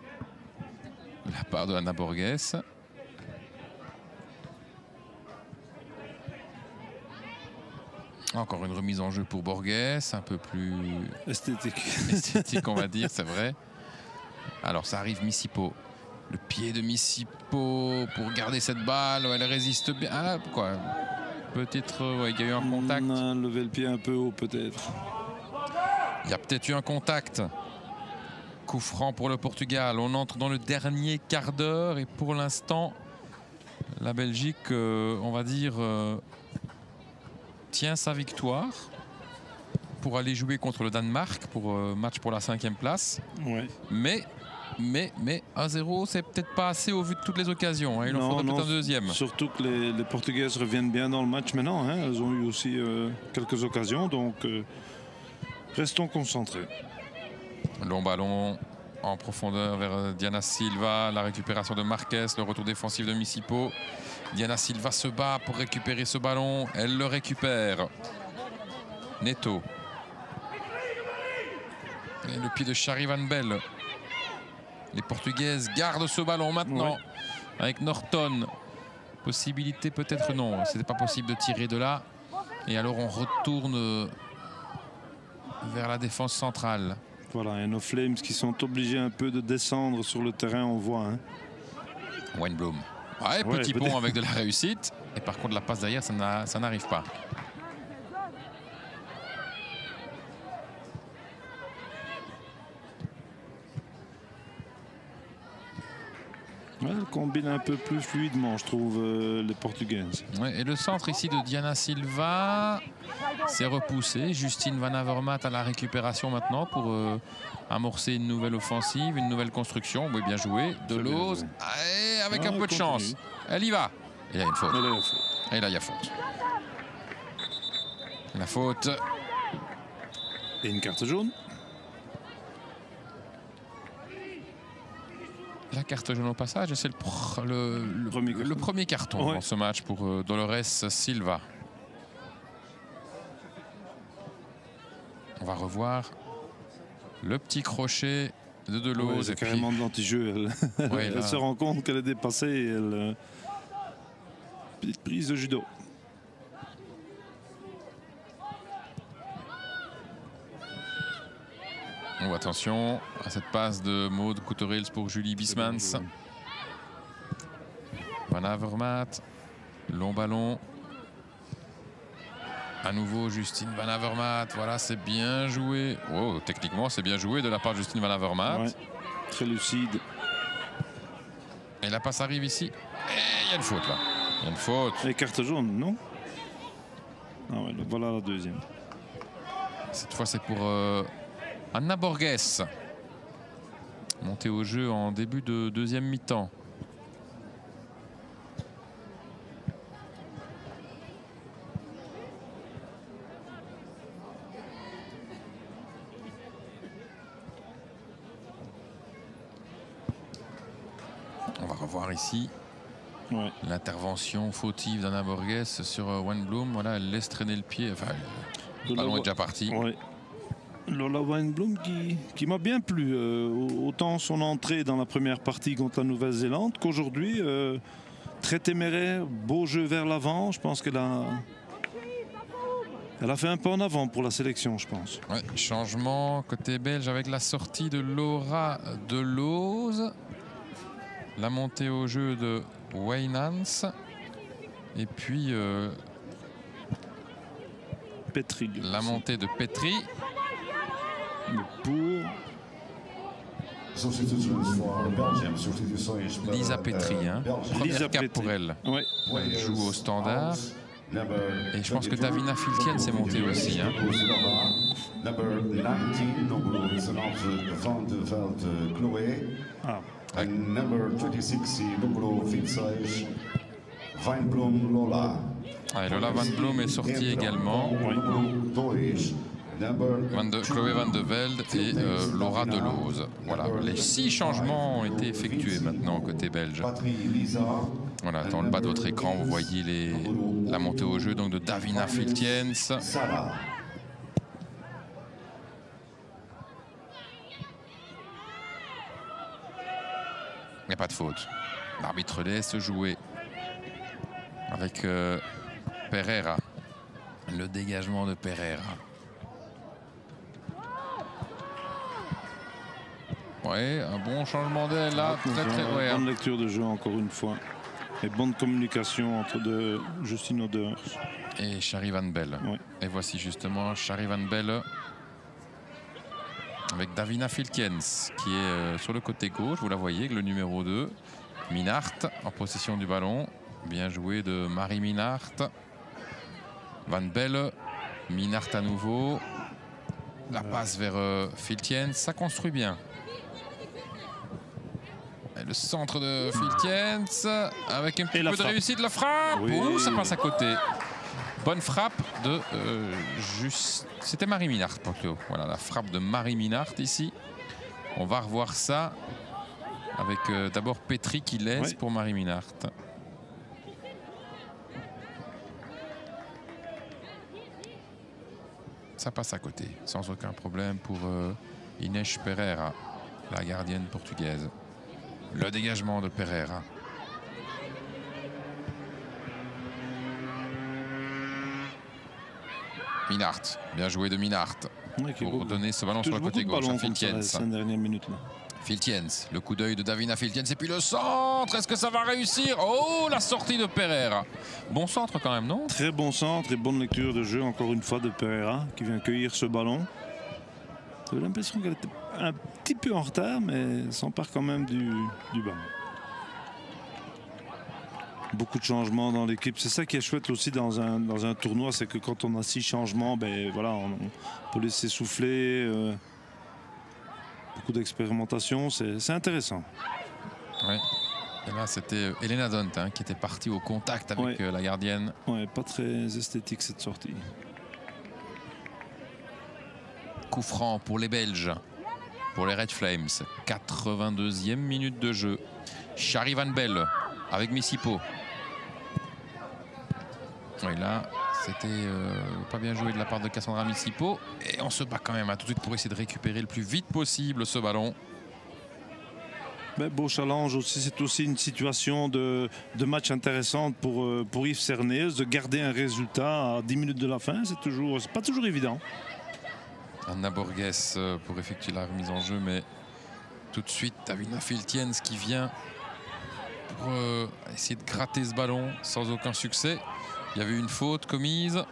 La part de Ana Borges. Encore une remise en jeu pour Borges, un peu plus esthétique on va dire, c'est vrai. Alors ça arrive Misipo. Le pied de Misipo pour garder cette balle, elle résiste bien. Ah, quoi. Peut-être il y a eu un contact. On a levé le pied un peu haut peut-être. Il y a peut-être eu un contact. Coup franc pour le Portugal. On entre dans le dernier quart d'heure et pour l'instant, la Belgique, on va dire, tient sa victoire pour aller jouer contre le Danemark pour match pour la 5e place. Ouais. Mais 1-0, c'est peut-être pas assez au vu de toutes les occasions. Hein. Il en faudrait peut-être un deuxième. Surtout que les Portugaises reviennent bien dans le match maintenant. Hein. Elles ont eu aussi quelques occasions, donc restons concentrés. Long ballon en profondeur vers Diana Silva, la récupération de Marquez, le retour défensif de Misipo. Diana Silva se bat pour récupérer ce ballon. Elle le récupère. Neto. Et le pied de Shari Van Belle. Les Portugaises gardent ce ballon maintenant avec Norton. Possibilité peut-être non. C'était pas possible de tirer de là. Et alors on retourne vers la défense centrale. Voilà, et nos Flames qui sont obligés un peu de descendre sur le terrain, on voit. Hein. Wijnaldum. Ouais, petit pont avec de la réussite. Et par contre, la passe derrière, ça n'arrive pas. Ouais, elle combine un peu plus fluidement, je trouve, les Portugaises. Ouais, et le centre ici de Diana Silva s'est repoussé. Justine Van Avermaet à la récupération maintenant pour amorcer une nouvelle offensive, une nouvelle construction. Oui, bien joué. Delose, avec un peu de chance. Elle y va. Et il y a une faute. Et là, il y a faute. La faute. Et une carte jaune. La carte jaune au passage, c'est le premier carton dans ce match pour Dolores Silva. On va revoir le petit crochet de Delose. C'est carrément de l'anti-jeu. Elle se rend compte qu'elle est dépassée et elle... Petite prise de judo. Oh, attention à cette passe de Maud Couterils pour Julie Bismans. Van Avermaet, long ballon. À nouveau Justine Van Avermaet. Voilà, c'est bien joué. Oh, techniquement, c'est bien joué de la part de Justine Van Avermaet. Ouais, très lucide. Et la passe arrive ici. Et il y a une faute là. Il y a une faute. Et carte jaune, non? Ah ouais, voilà la deuxième. Cette fois, c'est pour Ana Borges. Montée au jeu en début de deuxième mi-temps. On va revoir ici Ouais. l'intervention fautive d'Anna Borges sur Weinblum. Voilà, elle laisse traîner le pied. Enfin, le ballon est déjà parti. Ouais. Lola Weinblum qui m'a bien plu. Autant son entrée dans la première partie contre la Nouvelle-Zélande qu'aujourd'hui, très téméraire, beau jeu vers l'avant. Je pense qu'elle a fait un pas en avant pour la sélection, je pense. Ouais, changement côté belge avec la sortie de Laura Delose. La montée au jeu de Wijnans. Et puis Petri. la montée de Petri. Pour Lisa Petri, hein. Première Lisa cap Petri. pour elle. Ouais. Elle joue au standard. Et je pense que Davina Filkien s'est montée aussi. Hein. Number 19, number 22, Chloé. Ah. And number 26, number 26, Weinblum Lola. Ouais, Lola Weinblum est sortie également. Chloé Van de Velde et Laura Delose. Voilà, les 6 changements ont été effectués maintenant côté belge. Voilà, dans le bas de votre écran, vous voyez la montée au jeu donc de Davina Filtiens. Il n'y a pas de faute. L'arbitre laisse jouer avec Pereira. Le dégagement de Pereira. Ouais, un bon changement d'aile là. Ouais, bonne lecture de jeu encore une fois. Et bonne communication entre Justine Odeurs et Shari Van Belle. Ouais. Et voici justement Shari Van Belle avec Davina Filkens qui est sur le côté gauche. Vous la voyez avec le numéro 2. Minart en possession du ballon. Bien joué de Marie Minart. Van Belle. Minart à nouveau. La passe vers Filtiens. Ça construit bien. Et le centre de Filtiens avec un petit peu de réussite. La frappe. Oui. Ouh, ça passe à côté. Bonne frappe de c'était Marie Minart plutôt. Voilà la frappe de Marie Minart ici. On va revoir ça avec d'abord Petri qui laisse pour Marie Minart. Ça passe à côté sans aucun problème pour Inês Pereira, la gardienne portugaise. Le dégagement de Pereira. Minart, bien joué de Minart pour redonner ce ballon sur le côté gauche à Filtiens. Filtiens, le coup d'œil de Davina Filtiens et puis le centre, est-ce que ça va réussir? Oh, la sortie de Pereira. Bon centre quand même, non? Très bon centre et bonne lecture de jeu encore une fois de Pereira qui vient cueillir ce ballon. J'ai l'impression qu'elle était un petit peu en retard, mais s'empare quand même du ballon. Beaucoup de changements dans l'équipe. C'est ça qui est chouette aussi dans un tournoi, c'est que quand on a 6 changements, ben voilà, on peut laisser souffler. Beaucoup d'expérimentation, c'est intéressant. Oui. Et là, c'était Elena Dont qui était partie au contact avec la gardienne. Ouais, pas très esthétique cette sortie. Coup franc pour les Belges, pour les Red Flames. 82e minute de jeu. Shari Van Belle avec Missipo. Oui, là, c'était pas bien joué de la part de Cassandra Missipo. Et on se bat quand même tout de suite pour essayer de récupérer le plus vite possible ce ballon. Mais beau challenge aussi, c'est aussi une situation de match intéressante pour Yves Cernez, de garder un résultat à 10 minutes de la fin. C'est pas toujours évident. Anna Borges pour effectuer la remise en jeu, mais tout de suite, Davina Filtiens qui vient pour essayer de gratter ce ballon sans aucun succès. Il y avait une faute commise.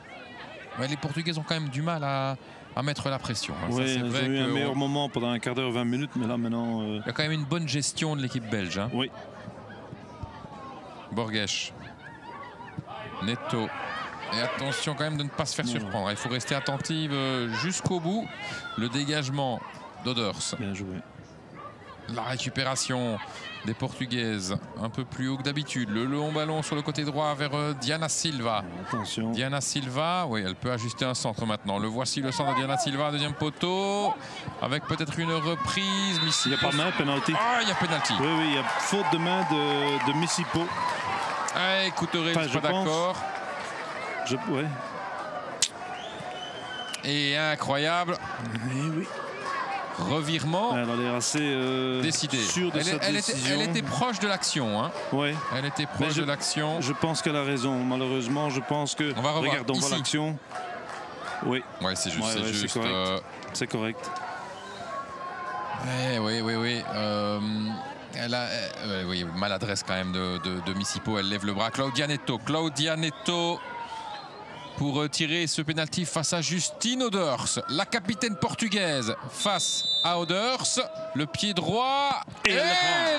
Mais les Portugais ont quand même du mal à mettre la pression. Oui, ils ont eu un meilleur moment pendant un quart d'heure, 20 minutes, mais là maintenant... Il y a quand même une bonne gestion de l'équipe belge. Hein. Oui. Borges. Neto. Et attention quand même de ne pas se faire surprendre. Il faut rester attentive jusqu'au bout. Le dégagement d'Odeurs. Bien joué. La récupération des Portugaises un peu plus haut que d'habitude. Le long ballon sur le côté droit vers Diana Silva. Attention. Diana Silva, oui, elle peut ajuster un centre maintenant. Le voici, le centre de Diana Silva, deuxième poteau, avec peut-être une reprise. Il n'y a pas de main, penalty. Ah, il y a penalty. Oui, oui, il y a faute de main de Missipo. Couturé, Enfin, je suis pas d'accord. Ouais. Et incroyable. Oui. Revirement. Elle a l'air assez décidée. sûre de sa décision. Elle était proche de l'action. Hein. Ouais. Elle était proche de l'action. Je pense qu'elle a raison. Malheureusement, je pense que. On va revoir. Regarde, on voit l'action. Oui. Ouais, c'est juste. Ouais, c'est correct. C'est correct. Oui. Elle a oui, maladresse quand même de Missipo. Elle lève le bras. Claudia Neto pour tirer ce pénalty face à Justine Oders, la capitaine portugaise face à Oders. Le pied droit et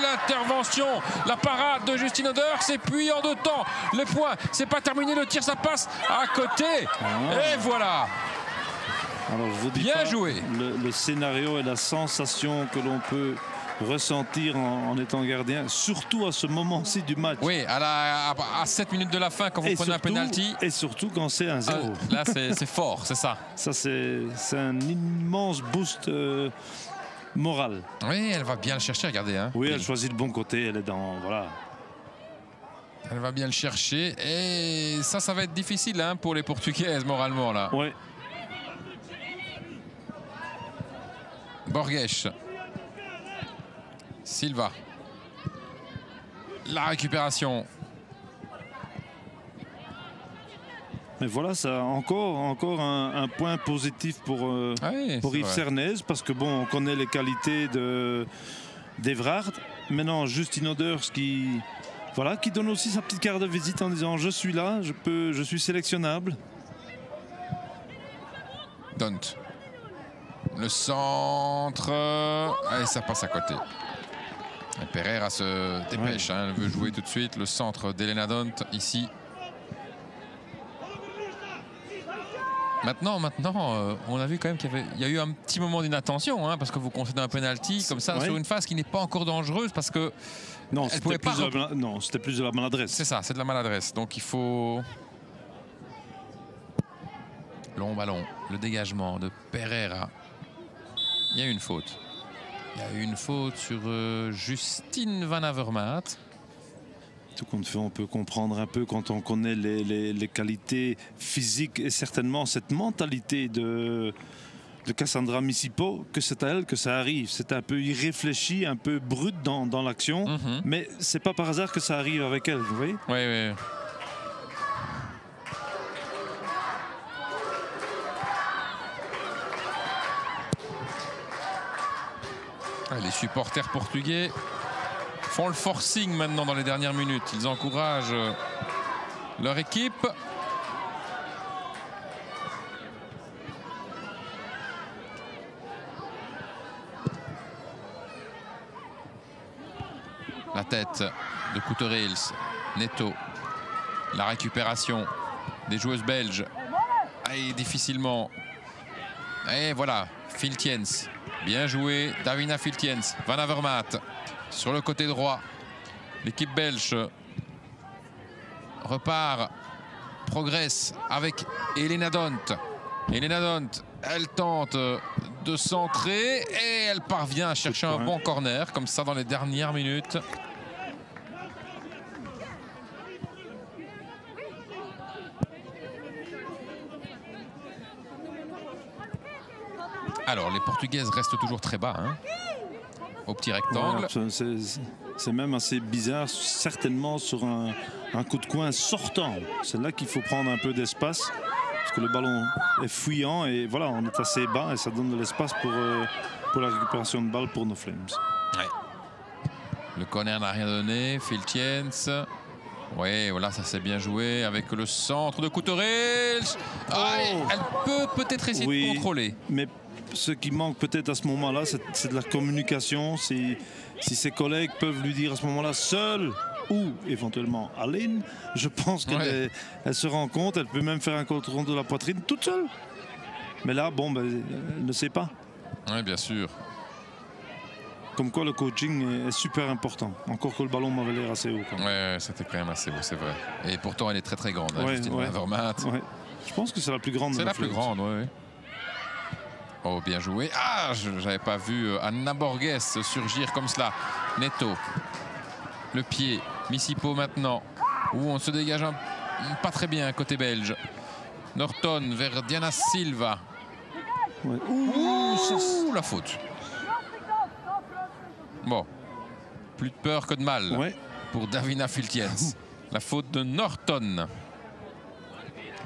l'intervention, la parade de Justine Oders. Et puis en 2 temps, le point, c'est pas terminé. Le tir, ça passe à côté. Et voilà. Alors, je vous dis bien joué. Le scénario et la sensation que l'on peut ressentir en étant gardien, surtout à ce moment-ci du match. Oui, à 7 minutes de la fin, quand vous prenez un penalty. Et surtout quand c'est 1-0. Là, c'est fort, c'est ça. Ça, c'est un immense boost moral. Oui, elle va bien le chercher, regardez. Hein. Oui, elle choisit le bon côté, elle est dans... Voilà. Elle va bien le chercher. Et ça va être difficile hein, pour les Portugaises, moralement, là. Oui. Borges. Silva. La récupération. Mais voilà, ça encore un point positif pour Yves Cernez, parce que bon, on connaît les qualités d'Evrard. Maintenant, Justine Oders qui donne aussi sa petite carte de visite en disant je suis là, je suis sélectionnable. Dont. Le centre. Allez, ça passe à côté. Et Pereira se dépêche, hein, elle veut jouer tout de suite. Le centre d'Elena Dont ici. Maintenant, on a vu quand même qu'il y a eu un petit moment d'inattention, hein, parce que vous concédez un penalty comme ça sur une phase qui n'est pas encore dangereuse, parce que non, c'était plus de la maladresse. C'est ça, c'est de la maladresse. Donc il faut long ballon, le dégagement de Pereira. Il y a eu une faute. Il y a eu une faute sur Justine Van Avermaet. Tout compte fait, on peut comprendre un peu quand on connaît les qualités physiques et certainement cette mentalité de Cassandra Missipo, que c'est à elle que ça arrive. C'est un peu irréfléchi, un peu brut dans l'action, mais c'est pas par hasard que ça arrive avec elle, vous voyez ? Oui. Les supporters portugais font le forcing maintenant dans les dernières minutes. Ils encouragent leur équipe. La tête de Couturils, Neto. La récupération des joueuses belges. Et difficilement. Et voilà, Filtiens. Bien joué, Davina Filtiens. Van Avermaet sur le côté droit. L'équipe belge repart, progresse avec Elena Dont. Elena Dont, elle tente de centrer et elle parvient à chercher un bon corner, comme ça dans les dernières minutes. Alors, les Portugaises restent toujours très bas, hein, au petit rectangle. Ouais, c'est même assez bizarre, certainement sur un coup de coin sortant. C'est là qu'il faut prendre un peu d'espace, parce que le ballon est fuyant et voilà, on est assez bas et ça donne de l'espace pour la récupération de balle pour nos Flames. Ouais. Le corner n'a rien donné, Filtiens. Oui, voilà, ça s'est bien joué avec le centre de Couturils. Elle peut peut-être essayer de contrôler. Mais ce qui manque peut-être à ce moment-là, c'est de la communication. Si ses collègues peuvent lui dire à ce moment-là, seul ou éventuellement Aline, je pense qu'elle elle se rend compte, elle peut même faire un contrôle de la poitrine toute seule. Mais là, bon, elle ne sait pas. Oui, bien sûr. Comme quoi le coaching est super important. Encore que le ballon m'avait l'air assez haut. Ouais, c'était quand même assez beau, c'est vrai. Et pourtant, elle est très très grande, hein, Ouais, Justine ouais. Vermaat. Ouais. Je pense que c'est la plus grande. C'est la plus grande, oui. Oh, bien joué. Ah, je n'avais pas vu Anna Borges surgir comme cela. Neto. Le pied. Missipo maintenant. Où on se dégage pas très bien côté belge. Norton vers Diana Silva. Ouais. Ouh, la faute. Bon. Plus de peur que de mal Ouais. pour Davina Filtiens. La faute de Norton.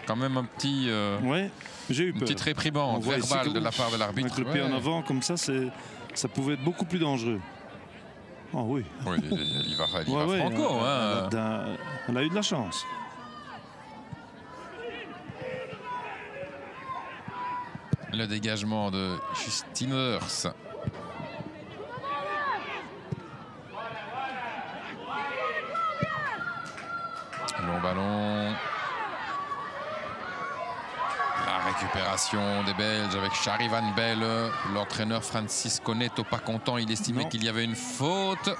Quand même un petit... Ouais, j'ai eu peur. Une petite réprimande verbale de la part de l'arbitre. Avec le pied en avant, comme ça, ça pouvait être beaucoup plus dangereux. Oh oui. Oui, il y va Ouais, franco. Hein. Elle a eu de la chance. Le dégagement de Justine Hers. Long ballon. La récupération des Belges avec Charivan Bell. L'entraîneur Francisco Neto pas content. Il estimait qu'il y avait une faute.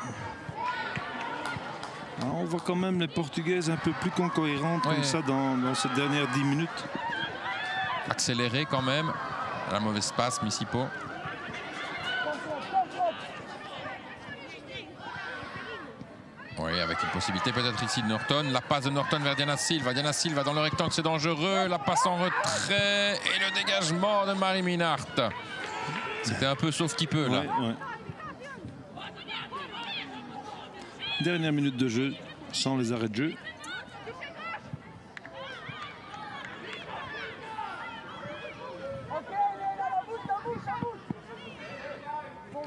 On voit quand même les Portugaises un peu plus concohérantes comme ça dans ces dernières 10 minutes. Accéléré quand même. La mauvaise passe, Missipo. Oui, avec une possibilité peut-être ici de Norton. La passe de Norton vers Diana Silva. Diana Silva dans le rectangle, c'est dangereux. La passe en retrait et le dégagement de Marie Minart. C'était un peu sauf qui peut là. Ouais. Dernière minute de jeu, sans les arrêts de jeu.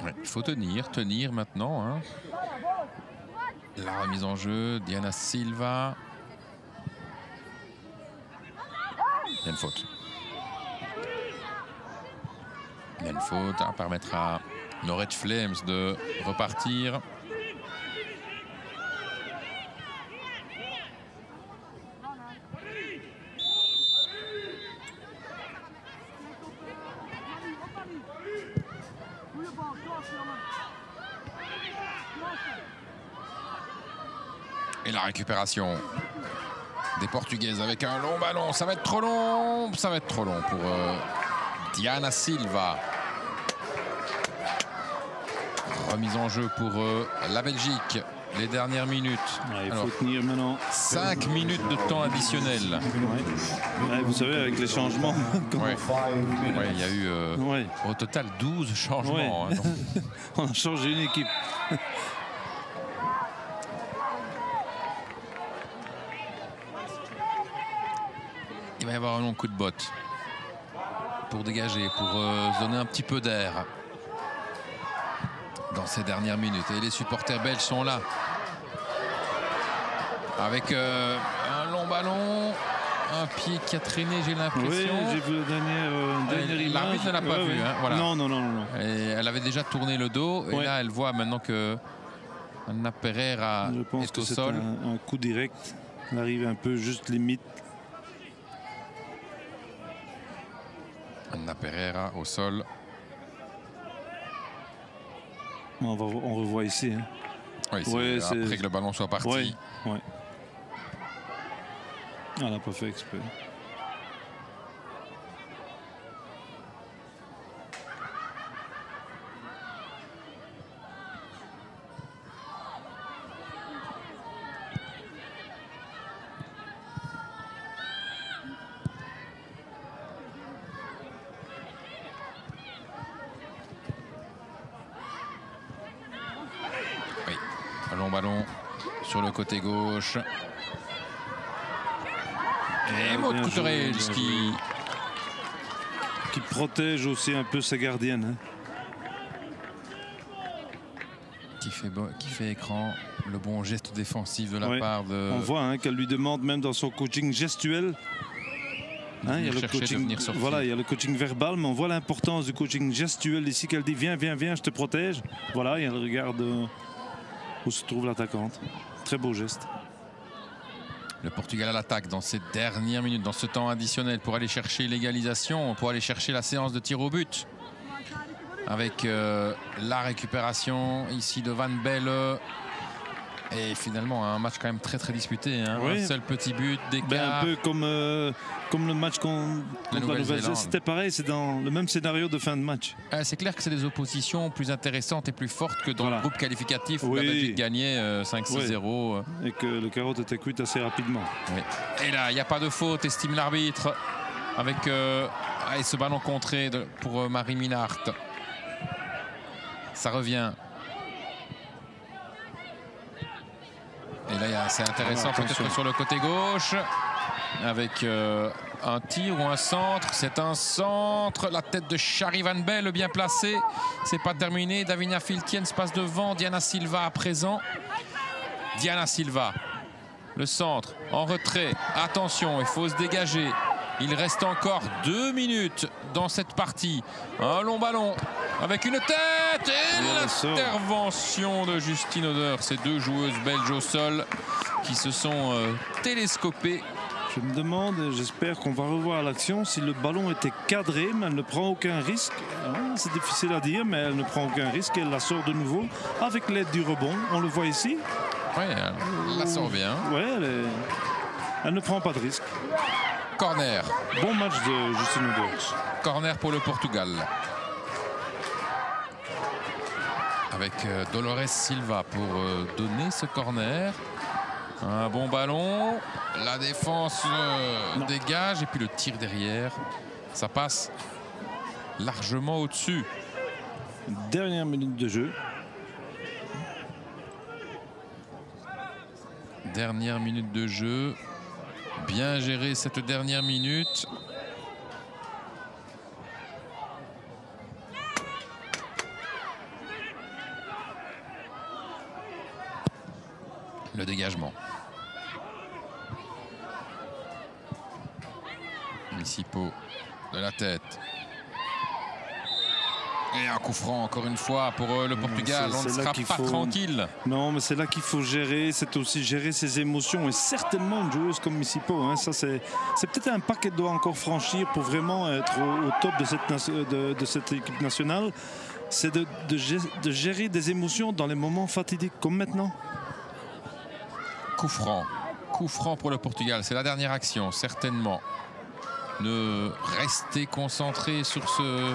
Ouais, il faut tenir maintenant. Hein. La remise en jeu, Diana Silva. Il y a une faute. Il y a une faute, ça permettra à Norwich Flames de repartir. Et la récupération des Portugaises avec un long ballon. Ça va être trop long. Ça va être trop long pour Diana Silva. Remise en jeu pour la Belgique. Les dernières minutes. Ouais, il faut tenir maintenant. 5 minutes de temps additionnel. Ouais, vous savez, avec les changements. Il y a eu au total 12 changements. Ouais. Hein, on a changé une équipe. Il va y avoir un long coup de botte pour dégager, pour se donner un petit peu d'air dans ces dernières minutes. Et les supporters belges sont là. Avec un long ballon, un pied qui a traîné, j'ai l'impression. Oui, j'ai vu la dernière image. L'arbitre ne l'a pas vu. Hein, voilà. Non. Et elle avait déjà tourné le dos. Et là, elle voit maintenant que Anna Pereira Je pense est que au c'est sol. un coup direct. Elle arrive un peu juste limite. Anna Pereira au sol. On revoit ici. Hein. Oui, après que le ballon soit parti. Ouais. Elle n'a pas fait exprès. Un long ballon sur le côté gauche. Et Maud Couturel qui protège aussi un peu sa gardienne. Hein. Qui fait écran. Le bon geste défensif de la part de... On voit qu'elle lui demande même dans son coaching gestuel. Il y a le coaching, il y a le coaching verbal, mais on voit l'importance du coaching gestuel ici qu'elle dit viens, je te protège. Voilà, et elle regarde où se trouve l'attaquante. Très beau geste. Le Portugal à l'attaque dans ces dernières minutes, dans ce temps additionnel pour aller chercher l'égalisation, pour aller chercher la séance de tir au but. avec la récupération ici de Van Belle. Et finalement, un match quand même très très disputé. Hein. Oui. Un seul petit but d'écart. Un peu comme le match contre la Nouvelle-Zélande. C'était pareil, c'est dans le même scénario de fin de match. C'est clair que c'est des oppositions plus intéressantes et plus fortes que dans le groupe qualificatif où la Belgique gagnait 5-6-0. Et que le carotte était cuit assez rapidement. Oui. Et là, il n'y a pas de faute, estime l'arbitre. Avec ce ballon contré pour Marie Minart. Ça revient. Et là, c'est intéressant peut-être sur le côté gauche. Avec un tir ou un centre. C'est un centre. La tête de Shari Van Belle bien placée. C'est pas terminé. Davina Filtiens passe devant. Diana Silva à présent. Diana Silva. Le centre en retrait. Attention, il faut se dégager. Il reste encore 2 minutes dans cette partie. Un long ballon avec une tête et l'intervention de Justine Oder. Ces deux joueuses belges au sol qui se sont télescopées. Je me demande, j'espère qu'on va revoir l'action, si le ballon était cadré, mais elle ne prend aucun risque. C'est difficile à dire, mais elle ne prend aucun risque. Elle la sort de nouveau avec l'aide du rebond. On le voit ici. Oui, elle la sort bien. Oui, elle ne prend pas de risque. Corner. Bon match de Justine Oder. Corner pour le Portugal. Avec Dolores Silva pour donner ce corner. Un bon ballon. La défense dégage. Et puis le tir derrière. Ça passe largement au-dessus. Dernière minute de jeu. Dernière minute de jeu. Bien géré cette dernière minute. Le dégagement. Municipaux de la tête. Et un coup franc encore une fois pour le Portugal. On ne sera pas tranquille. Non, mais c'est là qu'il faut gérer. C'est aussi gérer ses émotions. Et certainement une joueuse comme Municipaux. Hein, ça, c'est peut-être un pas qu'elle doit encore franchir pour vraiment être au top de cette équipe nationale. C'est de gérer des émotions dans les moments fatidiques comme maintenant. Coup franc pour le Portugal. C'est la dernière action, certainement. Ne restez concentrés sur ce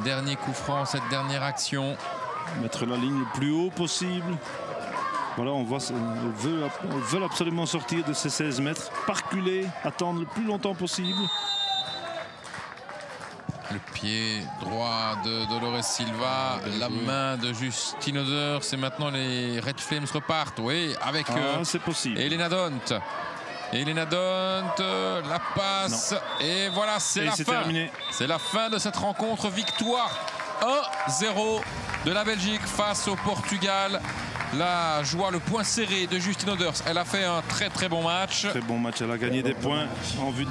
dernier coup franc, cette dernière action. Mettre la ligne le plus haut possible. Voilà, on voit, ils veulent absolument sortir de ces 16 mètres, pas reculer, attendre le plus longtemps possible. Le pied droit de Dolores Silva, la main de Justine Oder. C'est maintenant les Red Flames repartent. Oui, avec c'est possible. Elena Dont. Elena Dont, la passe. Non. Et voilà, c'est la fin. C'est la fin de cette rencontre. Victoire 1-0 de la Belgique face au Portugal. La joie, le point serré de Justine Oder. Elle a fait un très très bon match. Très bon match, elle a gagné des points en vue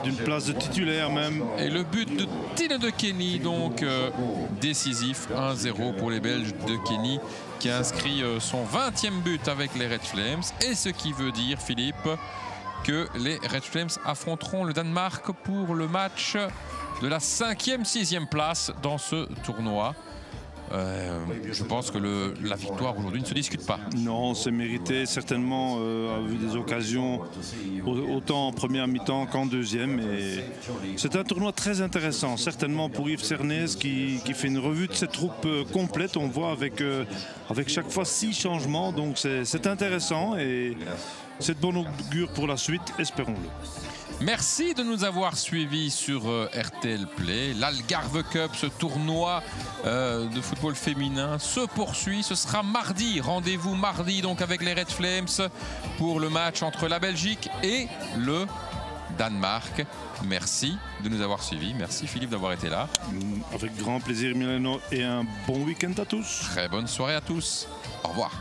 d'une place de titulaire même. Et le but de Tine de Kenny, donc décisif, 1-0 pour les Belges de Kenny, qui a inscrit son 20e but avec les Red Flames. Et ce qui veut dire, Philippe, que les Red Flames affronteront le Danemark pour le match de la 5e, 6e place dans ce tournoi. Je pense que la victoire aujourd'hui ne se discute pas. Non, c'est mérité certainement, a vu des occasions autant en première mi-temps qu'en deuxième. C'est un tournoi très intéressant, certainement pour Yves Cernez qui fait une revue de ses troupes complète. On voit avec chaque fois 6 changements, donc c'est intéressant et c'est de bon augure pour la suite, espérons-le. Merci de nous avoir suivis sur RTL Play. L'Algarve Cup, ce tournoi de football féminin, se poursuit. Ce sera mardi. Rendez-vous mardi donc avec les Red Flames pour le match entre la Belgique et le Danemark. Merci de nous avoir suivis. Merci Philippe d'avoir été là. Avec grand plaisir Milano et un bon week-end à tous. Très bonne soirée à tous. Au revoir.